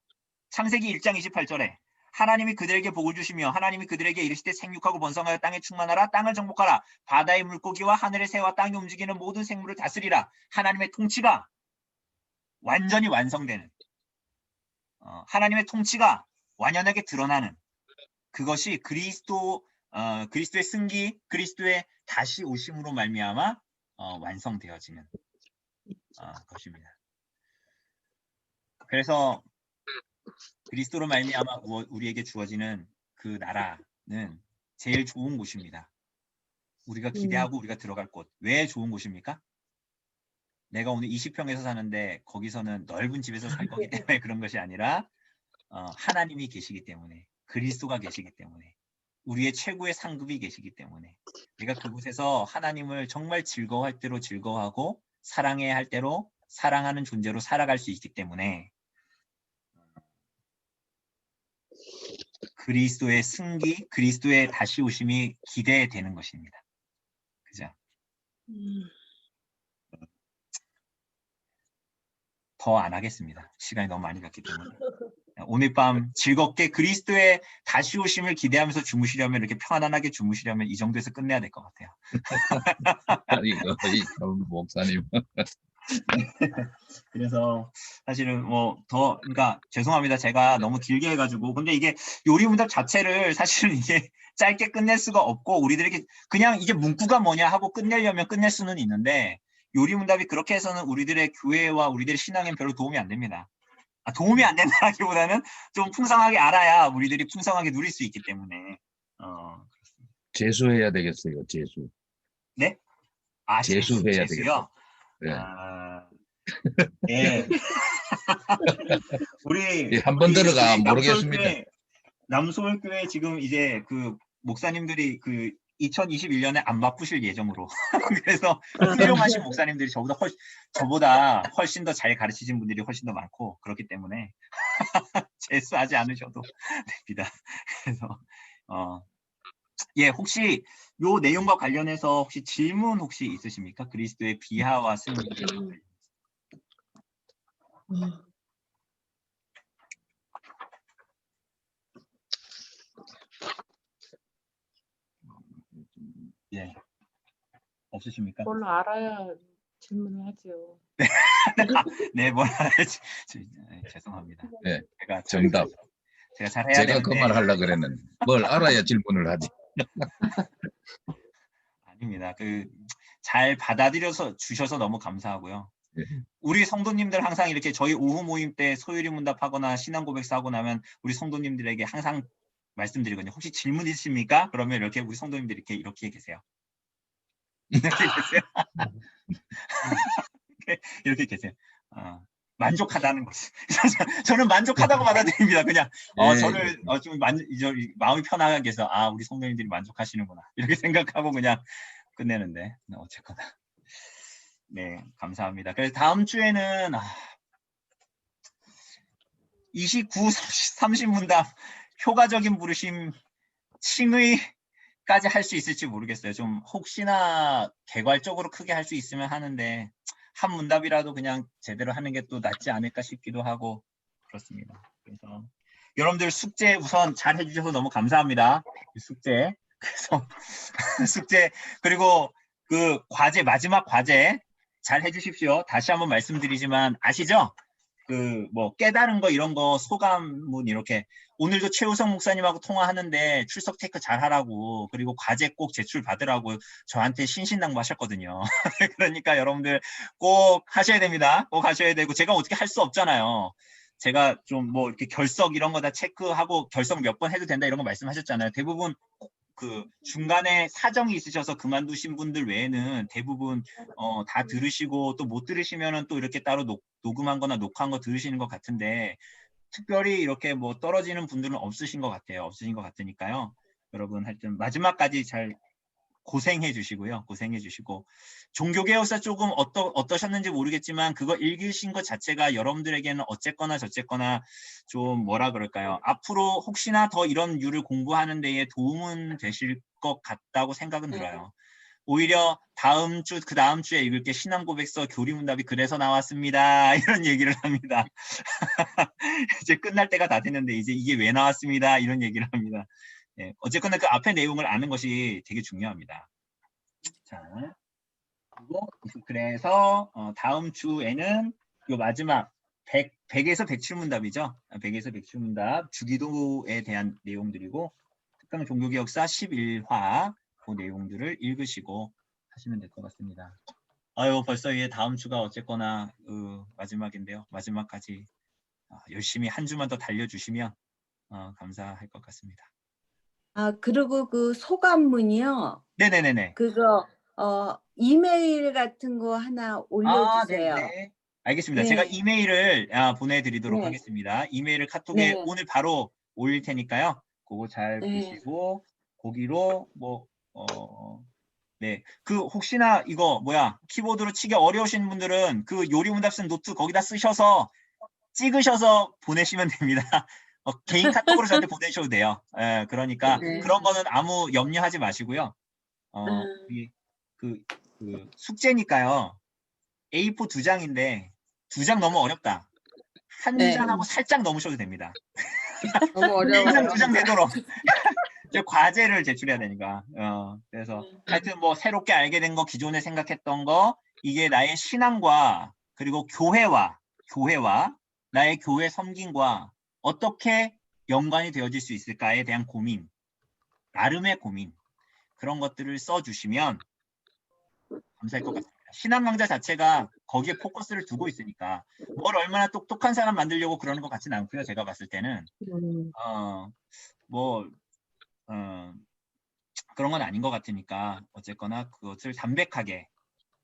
창세기 1장 28절에 하나님이 그들에게 복을 주시며 하나님이 그들에게 이르시되 생육하고 번성하여 땅에 충만하라 땅을 정복하라 바다의 물고기와 하늘의 새와 땅에 움직이는 모든 생물을 다스리라. 하나님의 통치가 완전히 완성되는 하나님의 통치가 완연하게 드러나는 그것이 그리스도의 승기, 그리스도의 다시 오심으로 말미암아 완성되어지는 것입니다. 그래서 그리스도로 말미암아 우리에게 주어지는 그 나라는 제일 좋은 곳입니다. 우리가 기대하고 우리가 들어갈 곳. 왜 좋은 곳입니까? 내가 오늘 20평에서 사는데 거기서는 넓은 집에서 살 거기 때문에 그런 것이 아니라 하나님이 계시기 때문에 그리스도가 계시기 때문에 우리의 최고의 상급이 계시기 때문에 내가 그곳에서 하나님을 정말 즐거워할 대로 즐거워하고 사랑해야 할 대로 사랑하는 존재로 살아갈 수 있기 때문에 그리스도의 승기, 그리스도의 다시 오심이 기대되는 것입니다. 그죠? 더 안 하겠습니다. 시간이 너무 많이 갔기 때문에. 오늘 밤 즐겁게 그리스도의 다시 오심을 기대하면서 주무시려면 이렇게 편안하게 주무시려면 이 정도에서 끝내야 될 것 같아요. 이거 목사님. 그래서 사실은 그러니까 죄송합니다. 제가 너무 길게 해가지고 근데 이게 요리문답 자체를 사실은 이게 짧게 끝낼 수가 없고 우리들에게 그냥 이게 문구가 뭐냐 하고 끝내려면 끝낼 수는 있는데 요리문답이 그렇게 해서는 우리들의 교회와 우리들의 신앙엔 별로 도움이 안 됩니다. 도움이 안 된다기보다는 좀 풍성하게 알아야 우리들이 풍성하게 누릴 수 있기 때문에. 재수해야 되겠어요. 재수. 네? 아, 재수해야 재수요? 네. 아, 네. 예, 한번 들어가 우리 모르겠습니다. 남서울교회 지금 이제 그 목사님들이 그 2021년에 안 바쁘실 예정으로. 그래서 훌륭하신 목사님들이 저보다 훨씬 더 잘 가르치신 분들이 훨씬 더 많고 그렇기 때문에 재수하지 않으셔도 됩니다. 그래서 예, 혹시 요 내용과 관련해서 혹시 질문 혹시 있으십니까? 그리스도의 비하와 승리. 예. 없으십니까? 뭘 알아야 질문을 하죠. 네, 뭘 알아야지. 죄송합니다. 네, 제가 정답. 제가 잘 해야 제가 되는데. 그 말 하려고 그랬는데 뭘 알아야 질문을 하지. 아닙니다. 잘 받아들여서 주셔서 너무 감사하고요. 예. 우리 성도님들 항상 이렇게 저희 오후 모임 때 소유리 문답하거나 신앙 고백사 하고 나면 우리 성도님들에게 항상 말씀드리거든요. 혹시 질문 있으십니까? 그러면 이렇게 우리 성도님들이 이렇게 계세요. 이렇게 계세요. 이렇게 계세요. 만족하다는 거지. 저는 만족하다고 받아들입니다. 그냥 저를 좀 마음이 편하게 해서 우리 성도님들이 만족하시는구나 이렇게 생각하고 그냥 끝내는데 어쨌거나 네, 감사합니다. 그래서 다음 주에는 29, 30문답 효과적인 부르심 칭의까지 할 수 있을지 모르겠어요. 좀 혹시나 개괄적으로 크게 할 수 있으면 하는데 한 문답이라도 그냥 제대로 하는 게 또 낫지 않을까 싶기도 하고 그렇습니다. 그래서 여러분들 숙제 우선 잘 해주셔서 너무 감사합니다. 숙제. 그래서 숙제 그리고 그 과제 마지막 과제 잘 해주십시오. 다시 한번 말씀드리지만 아시죠? 뭐 깨달은 거 이런 거 소감문 이렇게 오늘도 최우성 목사님하고 통화하는데 출석 체크 잘 하라고 그리고 과제 꼭 제출 받으라고 저한테 신신당부하셨거든요. 그러니까 여러분들 꼭 하셔야 됩니다. 꼭 하셔야 되고 제가 어떻게 할 수 없잖아요. 제가 좀 뭐 이렇게 결석 이런 거 다 체크하고 결석 몇 번 해도 된다 이런 거 말씀하셨잖아요. 대부분 중간에 사정이 있으셔서 그만두신 분들 외에는 대부분 다 들으시고 또 못 들으시면은 또 이렇게 따로 녹음한 거나 녹화한 거 들으시는 것 같은데 특별히 이렇게 뭐 떨어지는 분들은 없으신 것 같아요. 없으신 것 같으니까요. 여러분 하여튼 마지막까지 잘 고생해 주시고요. 고생해 주시고 종교개혁사 조금 어떠셨는지 모르겠지만 그거 읽으신 것 자체가 여러분들에게는 어쨌거나 저쨌거나 좀 뭐라 그럴까요? 앞으로 혹시나 더 이런 유를 공부하는 데에 도움은 되실 것 같다고 생각은 들어요. 오히려 그 다음 주에 읽을 게 신앙고백서 교리문답이 그래서 나왔습니다. 이런 얘기를 합니다. 이제 끝날 때가 다 됐는데 이제 이게 왜 나왔습니다. 이런 얘기를 합니다. 네, 어쨌거나 그 앞에 내용을 아는 것이 되게 중요합니다. 자, 그래서 다음 주에는 요 마지막 100에서 107문답이죠. 100에서 107문답 주기도에 대한 내용들이고 특강 종교개혁사 11화 그 내용들을 읽으시고 하시면 될 것 같습니다. 벌써 이게 다음 주가 어쨌거나 마지막인데요. 마지막까지 열심히 한 주만 더 달려주시면 감사할 것 같습니다. 그리고 그 소감문이요. 네네네네. 그거 이메일 같은 거 하나 올려주세요. 네. 알겠습니다. 네. 제가 이메일을 보내드리도록 네. 하겠습니다. 이메일을 카톡에 네. 오늘 바로 올릴 테니까요. 그거 잘 네. 보시고 거기로 네. 혹시나 이거 키보드로 치기 어려우신 분들은 요리문답 쓴 노트 거기다 쓰셔서 찍으셔서 보내시면 됩니다. 개인 카톡으로 저한테 보내셔도 돼요. 그러니까 네. 그런 거는 아무 염려하지 마시고요. 숙제니까요. A4 2장인데 2장 너무 어렵다. 한 네. 장하고 살짝 넘으셔도 됩니다. 너무 어려워요. 1장 2장 되도록 과제를 제출해야 되니까. 그래서 하여튼 뭐 새롭게 알게 된 거, 기존에 생각했던 거, 이게 나의 신앙과 그리고 교회와 나의 교회 섬김과 어떻게 연관이 되어질 수 있을까에 대한 고민, 나름의 고민, 그런 것들을 써주시면 감사할 것 같습니다. 신앙 강좌 자체가 거기에 포커스를 두고 있으니까 뭘 얼마나 똑똑한 사람 만들려고 그러는 것 같지는 않고요. 제가 봤을 때는 그런 건 아닌 것 같으니까 어쨌거나 그것을 담백하게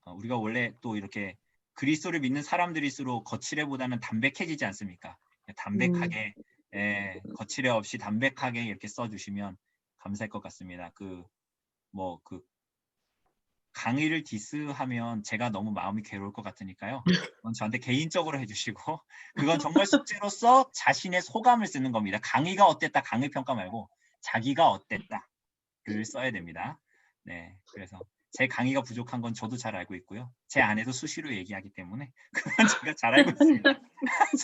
우리가 원래 또 이렇게 그리스도를 믿는 사람들일수록 거칠애보다는 담백해지지 않습니까? 담백하게 거칠애 없이 담백하게 이렇게 써주시면 감사할 것 같습니다. 그 강의를 디스하면 제가 너무 마음이 괴로울 것 같으니까요. 그건 저한테 개인적으로 해주시고 그건 정말 숙제로서 자신의 소감을 쓰는 겁니다. 강의가 어땠다, 강의 평가 말고 자기가 어땠다를 써야 됩니다. 네, 그래서 제 강의가 부족한 건 저도 잘 알고 있고요. 제 아내도 수시로 얘기하기 때문에 그건 제가 잘 알고 있습니다.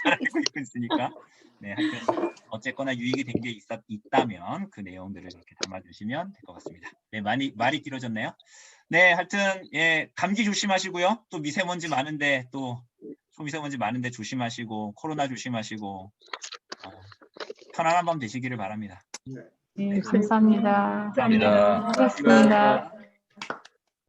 잘 알고 있으니까. 네, 하여튼 어쨌거나 유익이 된 게 있다면 그 내용들을 이렇게 담아주시면 될 것 같습니다. 네, 말이 길어졌네요. 네, 하여튼 예, 감기 조심하시고요. 또 미세먼지 많은데 또 초미세먼지 많은데 조심하시고 코로나 조심하시고 편안한 밤 되시기를 바랍니다. 네, 감사합니다. 감사합니다. 수고하셨습니다.